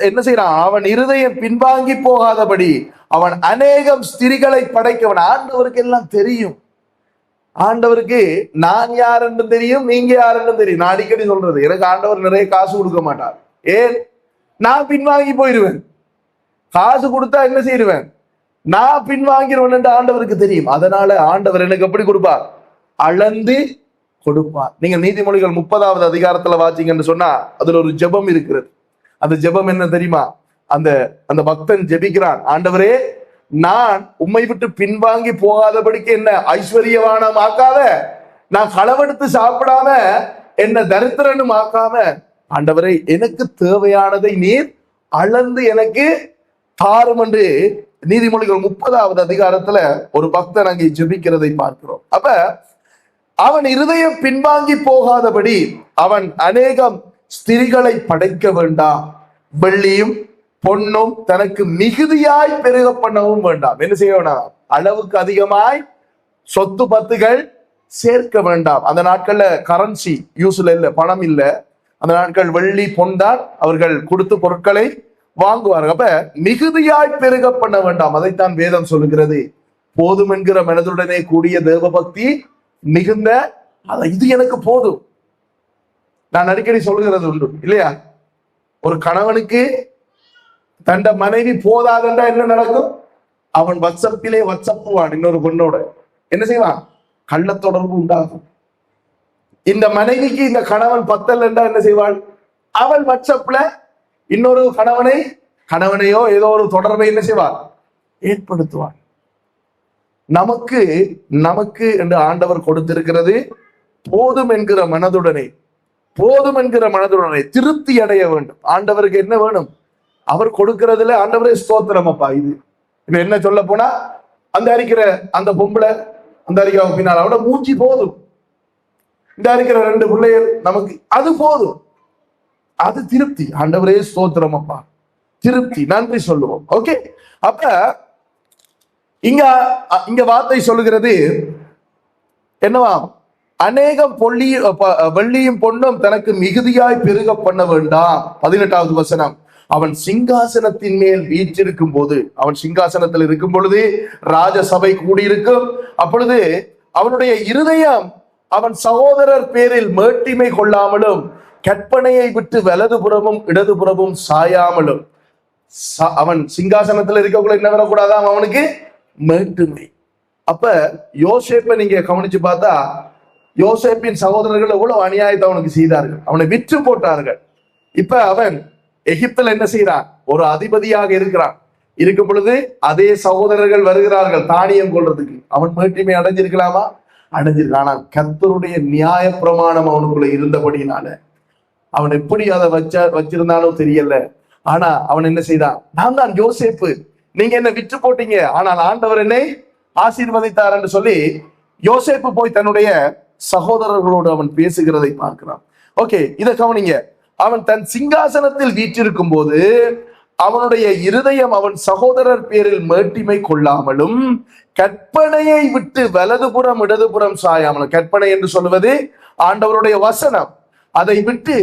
என்ன செய்யறான்? அவன் இருதயம் பின்வாங்கி போகாதபடி அவன் அநேகம் ஸ்திரிகளை படைக்கவன். ஆண்டவருக்கு எல்லாம் தெரியும். ஆண்டவருக்கு நான் யார் என்று தெரியும், நீங்க யார் என்று தெரியும். நான் அடிக்கடி சொல்றது, எனக்கு ஆண்டவர் நிறைய காசு கொடுக்க மாட்டார். ஏன்? நான் பின்வாங்கி போயிடுவேன். காசு கொடுத்தா என்ன செய்வேன்? நான் பின்வாங்கிடுவேன் என்று ஆண்டவருக்கு தெரியும். அதனால ஆண்டவர் எனக்கு எப்படி கொடுப்பார்? அளந்து கொடுப்பார். நீங்க நீதிமொழிகள் 30வது அதிகாரத்துல வாசிங்கன்னு சொன்னா அதுல ஒரு ஜெபம் இருக்கிறது. அந்த ஜெபம் என்ன தெரியுமா? அந்த பக்தன் ஜெபிக்கிறான், ஆண்டவரே, நான் உம்மை விட்டு பின்வாங்கி போகாதபடிக்கு என்ன ஐஸ்வர்யவானம் ஆக்காத, நான் களவெடுத்து சாப்பிடாம என்ன தரித்திரனும் ஆக்காம, ஆண்டவரே எனக்கு தேவையானதை நீர் அளந்து எனக்கு தாரும் என்று நீதிமொழிகள் 30வது அதிகாரத்துல ஒரு பக்தன் அங்கே ஜெபிக்கிறதை பார்க்கிறோம். அப்ப அவன் இருதயம் பின்வாங்கி போகாதபடி அவன் அநேகம் ஸ்திரிகளை படைக்க வேண்டாம், வெள்ளியும் பொன்னும் தனக்கு மிகுதியாய் பெருக பண்ணவும் வேண்டாம். என்ன செய்ய வேண்டாம்? அளவுக்கு அதிகமாய் சொத்து பத்துகள் சேர்க்க வேண்டாம். அந்த நாட்கள்ல கரன்சி யூஸ்ல இல்ல, பணம் இல்ல. அந்த நாட்கள் வெள்ளி பொன் தான் அவர்கள் கொடுத்து பொருட்களை வாங்குவார்கள். அப்ப மிகுதியாய் பெருக பண்ண வேண்டாம். அதைத்தான் வேதம் சொல்லுகிறது. போதும் என்கிற மனதுடனே கூடிய தேவபக்தி மிகுந்த, இது எனக்கு போதும். நான் அடிக்கடி சொல்லுகிறது உண்டு இல்லையா? ஒரு கணவனுக்கு தண்ட மனைவி போதாதண்டா என்ன நடக்கும்? அவன் வாட்ஸ்அப்பிலே வாட்ஸ்அப்புவான் இன்னொரு பொண்ணோட. என்ன செய்வான்? கள்ள தொடர்பு உண்டாகும். இந்த மனைவிக்கு இந்த கணவன் பத்தல் என்றா என்ன செய்வாள்? அவள் வாட்ஸ்அப்ல இன்னொரு கணவனையோ ஏதோ ஒரு தொடர்பை என்ன செய்வாள்? ஏற்படுத்துவாள். நமக்கு என்று ஆண்டவர் கொடுத்திருக்கிறது போதும் என்கிற மனதுடனே, போதும் என்கிற மனதுடனே திருப்தி அடைய வேண்டும். ஆண்டவருக்கு என்ன வேணும்? அவர் கொடுக்கிறதுல ஆண்டவரே ஸ்தோத்திரம். அப்பா இது இப்ப என்ன சொல்ல போனா, அந்த அறிக்கிற அந்த பொம்பளை, அந்த அறிக்கை பின்னால் அவட மூஞ்சி போதும், இந்த அறிக்கிற 2 பிள்ளைகள் நமக்கு அது போதும், அது திருப்தி. ஆண்டவரே ஸ்தோத்திரம் அப்பா, திருப்தி, நன்றி சொல்லுவோம். ஓகே, அப்ப இங்க வார்த்தை சொல்லுகிறது என்னவா? அநேகம் வெள்ளியும் பொன்னும் தனக்கு மிகுதியாய் பெருக பண்ண வேண்டாம். 18வது வசனம், அவன் சிங்காசனத்தின் மேல் வீற்றிருக்கும் போது, அவன் சிங்காசனத்தில் இருக்கும் பொழுது ராஜசபை கூடியிருக்கும். அப்பொழுது அவனுடைய இருதயம் அவன் சகோதரர் பேரில் மேட்டிமை கொள்ளாமலும் கற்பனையை விட்டு வலதுபுறமும் இடதுபுறமும் சாயாமலும். அவன் சிங்காசனத்தில் இருக்கக்குள்ள என்ன வரக்கூடாதான்? அவனுக்கு மேட்டுமை. அப்ப யோசேப்பை நீங்க கவனிச்சு பார்த்தா, யோசேப்பின் சகோதரர்கள் எவ்வளவு அநியாயத்தை அவனுக்கு செய்தார்கள், அவனை விற்று போட்டார்கள். இப்ப அவன் எகிப்துல என்ன செய்யறான்? ஒரு அதிபதியாக இருக்கிறான். இருக்கும் பொழுது அதே சகோதரர்கள் வருகிறார்கள் தானியம் கொள்றதுக்கு. அவன் மேட்டுமை அடைஞ்சிருக்கலாமா? அடைஞ்சிருக்கான். ஆனால் கர்த்தருடைய நியாய பிரமாணம் அவனுக்குள்ள இருந்தபடினால அவன் எப்படி அதை வச்சிருந்தானோ தெரியல. ஆனா அவன் என்ன செய்தான்? நான் தான் யோசேப்பு, நீங்க என்ன விற்று போட்டீங்க, ஆனால் ஆண்டவர் என்னை ஆசீர்வதித்தார் என்று சொல்லி யோசேப்பு போய் தன்னுடைய சகோதரர்களோடு அவன் பேசுகிறதை பார்க்கிறான். ஓகே, இதை கவனிங்க. அவன் தன் சிங்காசனத்தில் வீற்றிருக்கும் போது அவனுடைய இருதயம் அவன் சகோதரர் பேரில் மேட்டிமை கொள்ளாமலும் கற்பனையை விட்டு வலதுபுறம் இடதுபுறம் சாயாமலும். கற்பனை என்று சொல்வது ஆண்டவருடைய வசனம். அதை விட்டு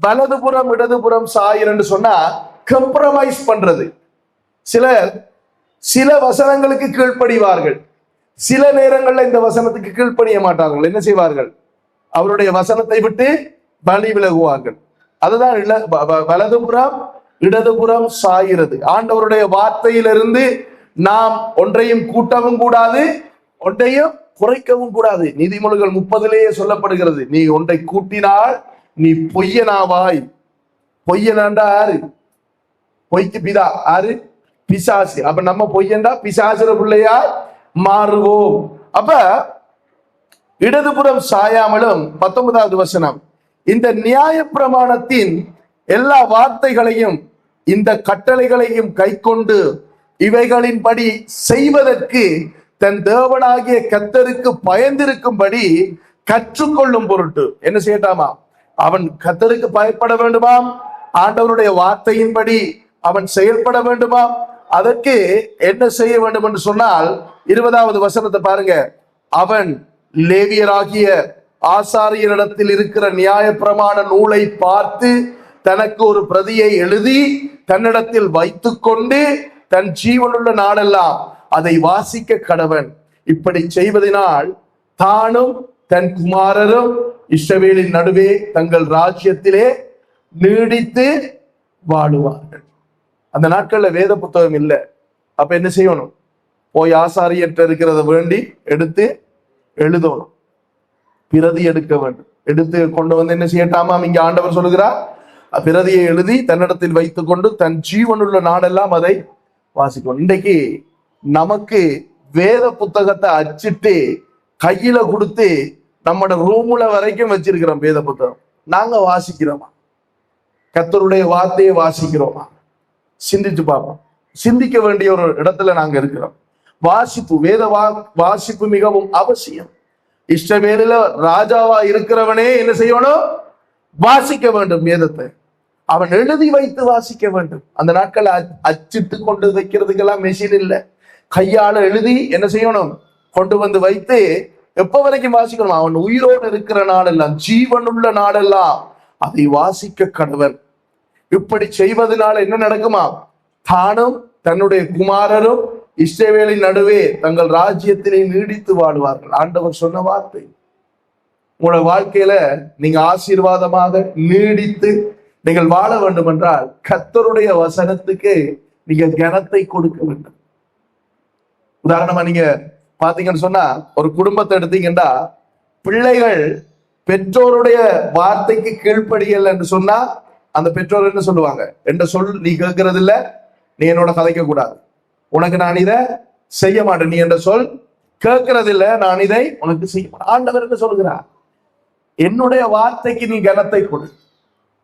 வலதுபுறம் இடதுபுறம் சாயர் என்று சொன்னா கம்ப்ரமைஸ் பண்றது. சிலர் சில வசனங்களுக்கு கீழ்ப்படிவார்கள், சில நேரங்கள்ல இந்த வசனத்துக்கு கீழ்ப்படிய மாட்டார்கள். என்ன செய்வார்கள்? அவருடைய வசனத்தை விட்டு வழி விலகுவார்கள். அதுதான் வலதுபுறம் இடதுபுறம் சாகிறது. ஆண்டவருடைய வார்த்தையிலிருந்து நாம் ஒன்றையும் கூட்டவும் கூடாது, ஒன்றையும் குறைக்கவும் கூடாது. நீதிமொழிகள் 30 சொல்லப்படுகிறது, நீ ஒன்றை கூட்டினால் நீ பொய்யனாவாய். பொய்யனாண்டா யாரு? பொய்க்கு பிதா யாரு? பிசாசு. அப்ப நம்ம பொய்யண்டா பிசாசுற பிள்ளையா மாறுவோம். அப்ப இடதுபுறம் சாயாமலும் 19வது வசனம், இந்த நியாய பிரமாணத்தின் எல்லா வார்த்தைகளையும் இந்த கட்டளைகளையும் கை கொண்டு இவைகளின்படி செய்வதற்கு தன் தேவனாகிய கர்த்தருக்கு பயந்திருக்கும்படி கற்றுக்கொள்ளும் பொருட்டு என்ன செய்யட்டாமா? அவன் கர்த்தருக்கு பயப்பட வேண்டுமாம், ஆண்டவருடைய வார்த்தையின்படி அவன் செயல்பட வேண்டுமாம். அதற்கு என்ன செய்ய வேண்டும் என்று சொன்னால் 20வது வசனத்தை பாருங்க. அவன் லேவியராகிய ஆசாரியரிடத்தில் இருக்கிற நியாய பிரமாண நூலை பார்த்து தனக்கு ஒரு பிரதியை எழுதி தன்னிடத்தில் வைத்துக் கொண்டு தன் ஜீவனுள்ள நாளெல்லாம் அதை வாசிக்க கடவன். இப்படி செய்வதனால் தானும் தன் குமாரரும் இஸ்ரவேலின் நடுவே தங்கள் ராஜ்யத்திலே நீடித்து வாழுவார்கள். அந்த நாட்கள்ல வேத புத்தகம் இல்லை. அப்ப என்ன செய்யணும்? போய் ஆசாரியற்ற இருக்கிறத வேண்டி எடுத்து எழுதணும், பிரதி எடுக்க வேண்டும். எடுத்து கொண்டு வந்து என்ன செய்யட்டாமாம்? இங்க ஆண்டவர் சொல்லுகிறார், பிரதியை எழுதி தன்னிடத்தில் வைத்துக் கொண்டு தன் ஜீவனுள்ள நாடெல்லாம் அதை வாசிக்கணும். இன்றைக்கு நமக்கு வேத புத்தகத்தை அச்சிட்டு கையில கொடுத்து நம்மட ரூமுல வரைக்கும் வச்சிருக்கிறோம் வேத புத்தகம். நாங்க வாசிக்கிறோமா? கர்த்தருடைய வார்த்தையை வாசிக்கிறோமா? சிந்திச்சு பார்ப்போம். சிந்திக்க வேண்டிய ஒரு இடத்துல நாங்க இருக்கிறோம். வாசிப்பு, வேத வாசிப்பு மிகவும் அவசியம். இஸ்ரவேலில ராஜாவா இருக்கிறவனே என்ன செய்யணும்? வாசிக்க வேண்டும் வேதத்தை. அவன் எழுதி வைத்து வாசிக்க வேண்டும். அந்த நாட்கள் அச்சிட்டு கொண்டு வைக்கிறதுக்கெல்லாம் மெஷின் இல்லை. கையால எழுதி என்ன செய்யணும்? கொண்டு வந்து வைத்து எப்ப வரைக்கும் வாசிக்கணும்? அவன் உயிரோடு இருக்கிற நாளெல்லாம், ஜீவனுள்ள நாளெல்லாம் அதை வாசிக்க கடவன். இப்படி செய்வதனால என்ன நடக்குமா? தானும் தன்னுடைய குமாரரும் இஸ்ரவேலின் நடுவே தங்கள் ராஜ்யத்திலே நீடித்து வாழ்வார்கள். ஆண்டவர் சொன்ன வார்த்தை. உங்களோட வாழ்க்கையில நீங்க ஆசீர்வாதமாக நீடித்து நீங்கள் வாழ வேண்டும் என்றால் கர்த்தருடைய வசனத்துக்கு நீங்க கனத்தை கொடுக்க வேண்டும். உதாரணமா நீங்க பாத்தீங்கன்னு சொன்னா, ஒரு குடும்பத்தை எடுத்தீங்கன்னா, பிள்ளைகள் பெற்றோருடைய வார்த்தைக்கு கீழ்ப்படியல் என்று சொன்னா அந்த பெற்றோர் என்ன சொல்லுவாங்க? என்ற சொல் நீ கேட்கறது இல்ல, நீ என்னோட கதைக்க கூடாது, உனக்கு நான் இதை செய்ய மாட்டேன், நீ என்ற சொல் கேட்கறது இல்ல, நான் இதை உனக்கு செய்ய மாட்டேன். ஆண்டவர் என்ன சொல்கிறார்? என்னுடைய வார்த்தைக்கு நீ கனத்தை கொடு.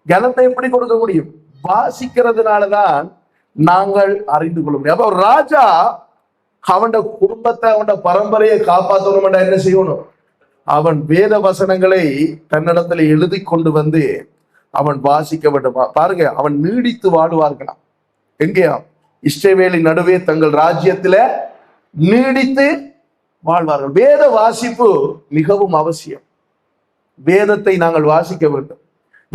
கனத்தை எப்படி கொடுக்க முடியும்? வாசிக்கிறதுனாலதான் நாங்கள் அறிந்து கொள்ள முடியும். அப்ப ஒரு ராஜா அவன் குடும்பத்தை, அவன் பரம்பரையை காப்பாற்றணும். என்ன செய்யணும்? அவன் வேத வசனங்களை தன்னிடத்துல எழுதி கொண்டு வந்து அவன் வாசிக்க வேண்டும். பாருங்க, அவன் நீடித்து வாழுவார்களாம். எங்கேயா? இஸ்ரவேலின் நடுவே தங்கள் ராஜ்யத்துல நீடித்து வாழ்வார்கள். வேத வாசிப்பு மிகவும் அவசியம். வேதத்தை நாங்கள் வாசிக்க வேண்டும்.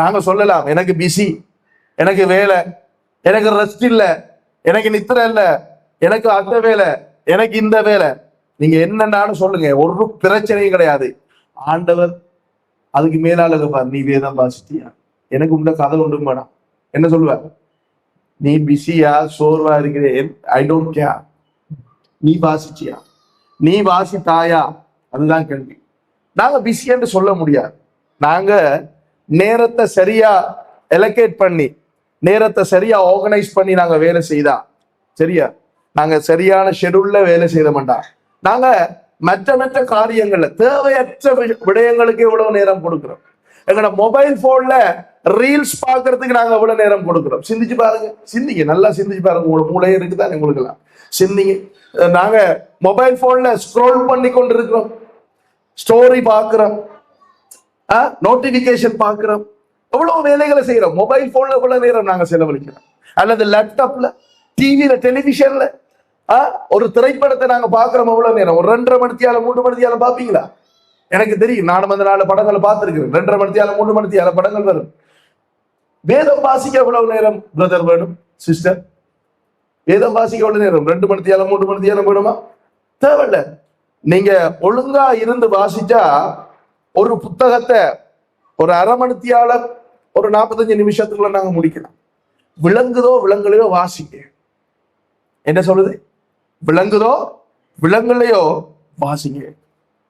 நாங்க சொல்லலாம், எனக்கு பிஸி, எனக்கு வேலை, எனக்கு ரெஸ்ட் இல்லை, எனக்கு நித்திரை இல்லை, எனக்கு அந்த வேலை, எனக்கு இந்த வேலை. நீங்க என்னன்னு சொல்லுங்க, ஒரு பிரச்சனையும் கிடையாது. ஆண்டவர் அதுக்கு மேலால பாரு, நீ வேதம் வாசிட்டியா? எனக்கு உண்ட கதை உண்டு வேணாம். என்ன சொல்லுவார்? நீ பிஸியா, சோர்வா இருக்கிறேன், ஐ டோன்ட் கேர். நீ வாசிச்சியா? நீ வாசித்தாயா? அதுதான் கேள்வி. நாங்க பிஸி என்று சொல்ல முடியாது. நாங்க நேரத்தை சரியா எலோகேட் பண்ணி, நேரத்தை சரியா ஆர்கனைஸ் பண்ணி நாங்க வேலை செய்தா சரியா, நாங்க சரியான ஷெடியூல்ல வேலை செய்த மாட்டோம். நாங்க மற்ற காரியங்கள்ல தேவையற்ற விடயங்களுக்கு எவ்வளவு நேரம் கொடுக்கிறோம். எங்களோட மொபைல் போன்ல ரீல்ஸ் பாக்குறதுக்கு நாங்க எவ்வளவு நேரம் கொடுக்கிறோம். சிந்திச்சு பாருங்க, சிந்திங்க, நல்லா சிந்திச்சு பாருங்க. உங்களோட மூளையே இருக்குதான் உங்களுக்கு எல்லாம். சிந்திங்க. நாங்க மொபைல் போன்ல ஸ்க்ரோல் பண்ணி கொண்டு இருக்கிறோம். ஸ்டோரி பார்க்கிறோம், நோட்டிபிகேஷன் பார்க்கிறோம், எவ்வளவு வேலைகளை செய்யறோம். மொபைல் போன்ல எவ்வளவு நேரம் நாங்க செலவழிக்கிறோம், அல்லது லேப்டாப்ல, டிவியில, டெலிவிஷன்ல ஒரு திரைப்படத்தை நாங்க பாக்குறோம். எவ்வளவு நேரம்? ஒரு 2.5 மணித்தியாலம் 3 மணித்தியாலம் பாப்பீங்களா? எனக்கு தெரியும், நானும் அந்த 4 படங்களை பார்த்திருக்கிறேன். 2.5 மணித்தியாலம் 3 மணித்தியாலம் படங்கள் வரும். வேதம் வாசிக்க எவ்வளவு நேரம் பிரதர் வேணும், சிஸ்டர்? வேதம் வாசிக்க எவ்வளவு நேரம்? 2 மணித்தியாலம் 3 மணித்தியாலம் வேணுமா? தேவையில்ல. நீங்க ஒழுங்கா இருந்து வாசிச்சா ஒரு புத்தகத்தை ஒரு 1/2 மணித்தியாலம் ஒரு 45 நிமிஷத்துக்குள்ள நாங்க முடிக்கலாம். விளங்குதோ விளங்கலையோ வாசிக்க. என்ன சொல்லுது? விளங்குதோ விளங்கலையோ வாசிங்க.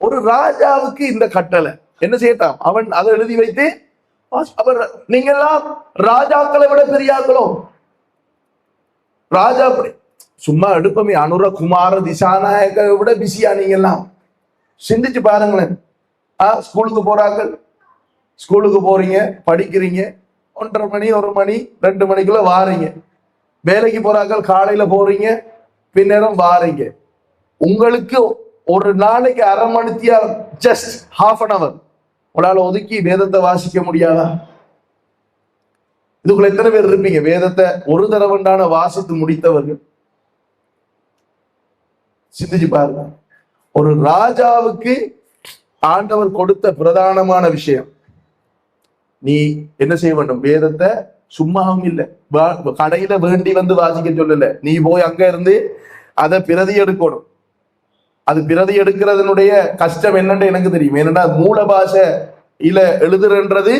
ஒரு ராஜாவுக்கு இந்த கட்டளை என்ன செய்யட்டான்? அவன் அதை எழுதி வைத்து அவர், நீங்க எல்லாம் ராஜாக்களை விட பெரியாக்களோ? ராஜா சும்மா எடுப்பமே, அனுர குமார திசாநாயக விட பிஸியா? நீங்க எல்லாம் சிந்திச்சு பாருங்களேன். ஸ்கூலுக்கு போறார்கள், ஸ்கூலுக்கு போறீங்க, படிக்கிறீங்க, 1:30 மணி 1 மணி 2 மணிக்குள்ள வாரீங்க. வேலைக்கு போறார்கள், காலையில போறீங்க, பின்னரும் வாரீங்க. உங்களுக்கு ஒரு நாளைக்கு 1/2 மணித்தியாலம், ஜஸ்ட் ½ an hour உங்களால ஒதுக்கி வேதத்தை வாசிக்க முடியாதா? இதுக்குள்ள எத்தனை பேர் இருப்பீங்க வேதத்தை ஒரு தடவைண்டான வாசித்து முடித்தவர்கள்? சிந்திச்சு பாருங்க. ஒரு ராஜாவுக்கு ஆண்டவர் கொடுத்த பிரதானமான விஷயம், நீ என்ன செய்ய வேண்டும்? வேதத்தை சும்மாவும் இல்லை, கடையில வேண்டி வந்து வாசிக்க சொல்லல. நீ போய் அங்க இருந்து அதை பிரதி எடுக்கணும். அது பிரதி எடுக்கிறதுனுடைய கஷ்டம் என்னன்னு எனக்கு தெரியும். ஏன்னா மூல பாஷையில எழுதுறன்றது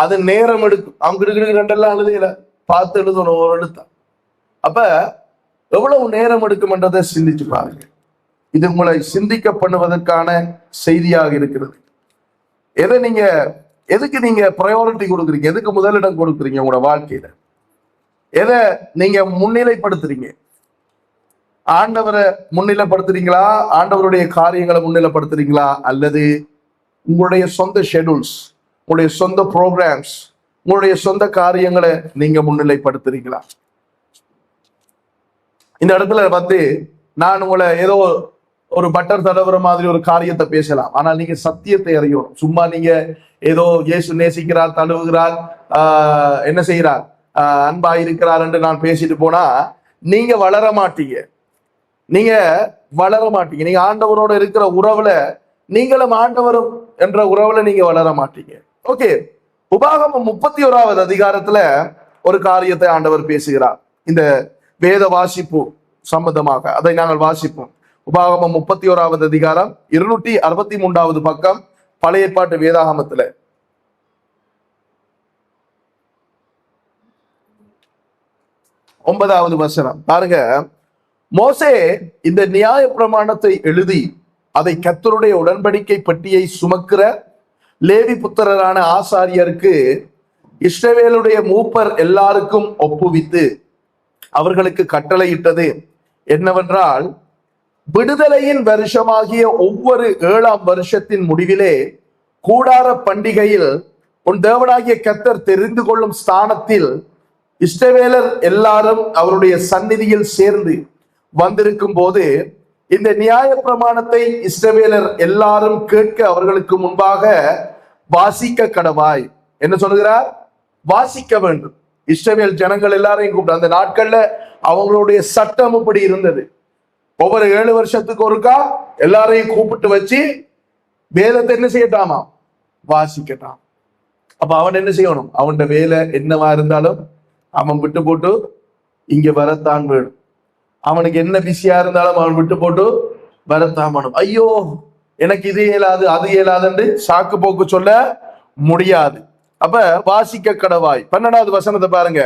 அது நேரம் எடுக்கும். அவங்க ரெண்டெல்லாம் எழுதையில பார்த்து எழுதணும் ஒரு எழுத்தா. அப்ப எவ்வளவு நேரம் எடுக்கும்ன்றதை சிந்திச்சு பாருங்க. இது உங்களை சிந்திக்க பண்ணுவதற்கான செய்தியாக இருக்கிறது. எதுக்கு நீங்க ப்ரையாரிட்டி கொடுக்குறீங்க? எதுக்கு முதலிடம் கொடுக்குறீங்க உங்களோட வாழ்க்கையில? எதை நீங்க முன்னிலைப்படுத்துறீங்க? ஆண்டவரை முன்னிலைப்படுத்துறீங்களா? ஆண்டவருடைய காரியங்களை முன்னிலைப்படுத்துறீங்களா? அல்லது உங்களுடைய சொந்த ஷெட்யூல்ஸ், உங்களுடைய சொந்த ப்ரோக்ராம்ஸ், உங்களுடைய சொந்த காரியங்களை நீங்க முன்னிலைப்படுத்துறீங்களா? இந்த இடத்துல நான் உங்களை ஏதோ ஒரு பட்டர் தடவுற மாதிரி ஒரு காரியத்தை பேசலாம். ஆனால் நீங்க சத்தியத்தை அறியணும். சும்மா நீங்க ஏதோ இயேசு நேசிக்கிறார், தழுவுகிறார், என்ன செய்கிறார், அன்பா இருக்கிறார் என்று நான் பேசிட்டு போனா நீங்க வளர மாட்டீங்க. நீங்க ஆண்டவரோட இருக்கிற உறவுல, நீங்களும் ஆண்டவரும் என்ற உறவுல நீங்க வளர மாட்டீங்க. ஓகே, உபாகமம் 31வது அதிகாரத்துல ஒரு காரியத்தை ஆண்டவர் பேசுகிறார். இந்த வேத வாசிப்பு சம்பந்தமாக அதை நாங்கள் வாசிப்போம். உபாகமம் 31வது அதிகாரம் 263வது பக்கம், பழைய ஏற்பாட்டு வேதாகமத்துல. ஒன்பதாவது வசனம் பாருங்க. மோசே இந்த நியாய பிரமாணத்தை எழுதி அதை கர்த்தருடைய உடன்படிக்கை பெட்டியை சுமக்கிற லேவி புத்திரரான ஆசாரியருக்கு இஸ்ரவேலுடைய மூப்பர் எல்லாருக்கும் ஒப்புவித்து அவர்களுக்கு கட்டளையிட்டது என்னவென்றால், விடுதலையின் வருஷமாகிய ஒவ்வொரு 7ஆம் வருஷத்தின் முடிவிலே கூடார பண்டிகையில் உன் தேவனாகிய கர்த்தர் தெரிந்து கொள்ளும் ஸ்தானத்தில் இஸ்ரவேலர் எல்லாரும் அவருடைய சந்நிதியில் சேர்ந்து வந்திருக்கும் போது இந்த நியாய பிரமாணத்தை இஸ்ரவேலர் எல்லாரும் கேட்க அவர்களுக்கு முன்பாக வாசிக்க கடவாய். என்ன சொல்லுகிறார்? வாசிக்க வேண்டும். இஸ்ரவேல் ஜனங்கள் எல்லாரையும் கூப்பிட்டு, அந்த நாட்கள்ல அவங்களுடைய சட்டம் இப்படி இருந்தது. ஒவ்வொரு 7 வருஷத்துக்கு ஒருக்கா எல்லாரையும் கூப்பிட்டு வச்சு வேதத்தை என்ன செய்யட்டாமா? வாசிக்கட்டாம். அப்ப அவன் என்ன செய்யணும்? அவன் வேலை என்னவா இருந்தாலும் அவன் விட்டு போட்டு இங்க வரத்தான் வேணும். அவனுக்கு என்ன பிஸியா இருந்தாலும் அவன் விட்டு போட்டு வரத்தான் வேணும். ஐயோ எனக்கு இது இயலாது அது இயலாதுன்னு சாக்கு போக்கு சொல்ல முடியாது. அப்ப வாசிக்க கடவாய். 12வது வசனத்தை பாருங்க.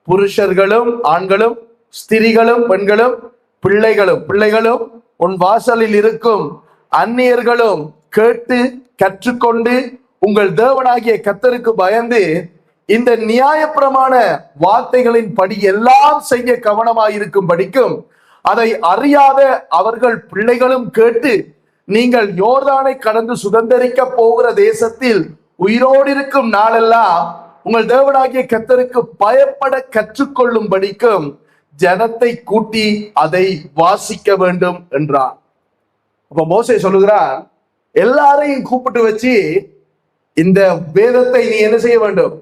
புருஷர்களும் ஆண்களும் ஸ்திரீகளும் பெண்களும் பிள்ளைகளும் உன் வாசலில் இருக்கும் அந்நியர்களும் கேட்டு கற்றுக்கொண்டு உங்கள் தேவனாகிய கர்த்தருக்கு பயந்து இந்த நியாயப்பிரமாண வார்த்தைகளின் படி எல்லாம் செய்ய கவனமாயிருக்கும் படிக்கும் அதை அறியாத அவர்கள் பிள்ளைகளும் கேட்டு நீங்கள் யோர்தானை கடந்து சுதந்தரிக்க போகிற தேசத்தில் உயிரோடு இருக்கும் நாளெல்லாம் உங்கள் தேவனாகிய கர்த்தருக்கு பயப்பட கற்றுக்கொள்ளும் படிக்கும் ஜனத்தை கூட்டி அதை வாசிக்க வேண்டும் என்றார். அப்ப மோசே சொல்லுகிறார், எல்லாரையும் கூப்பிட்டு வச்சு இந்த வேதத்தை நீ என்ன செய்ய வேண்டும்?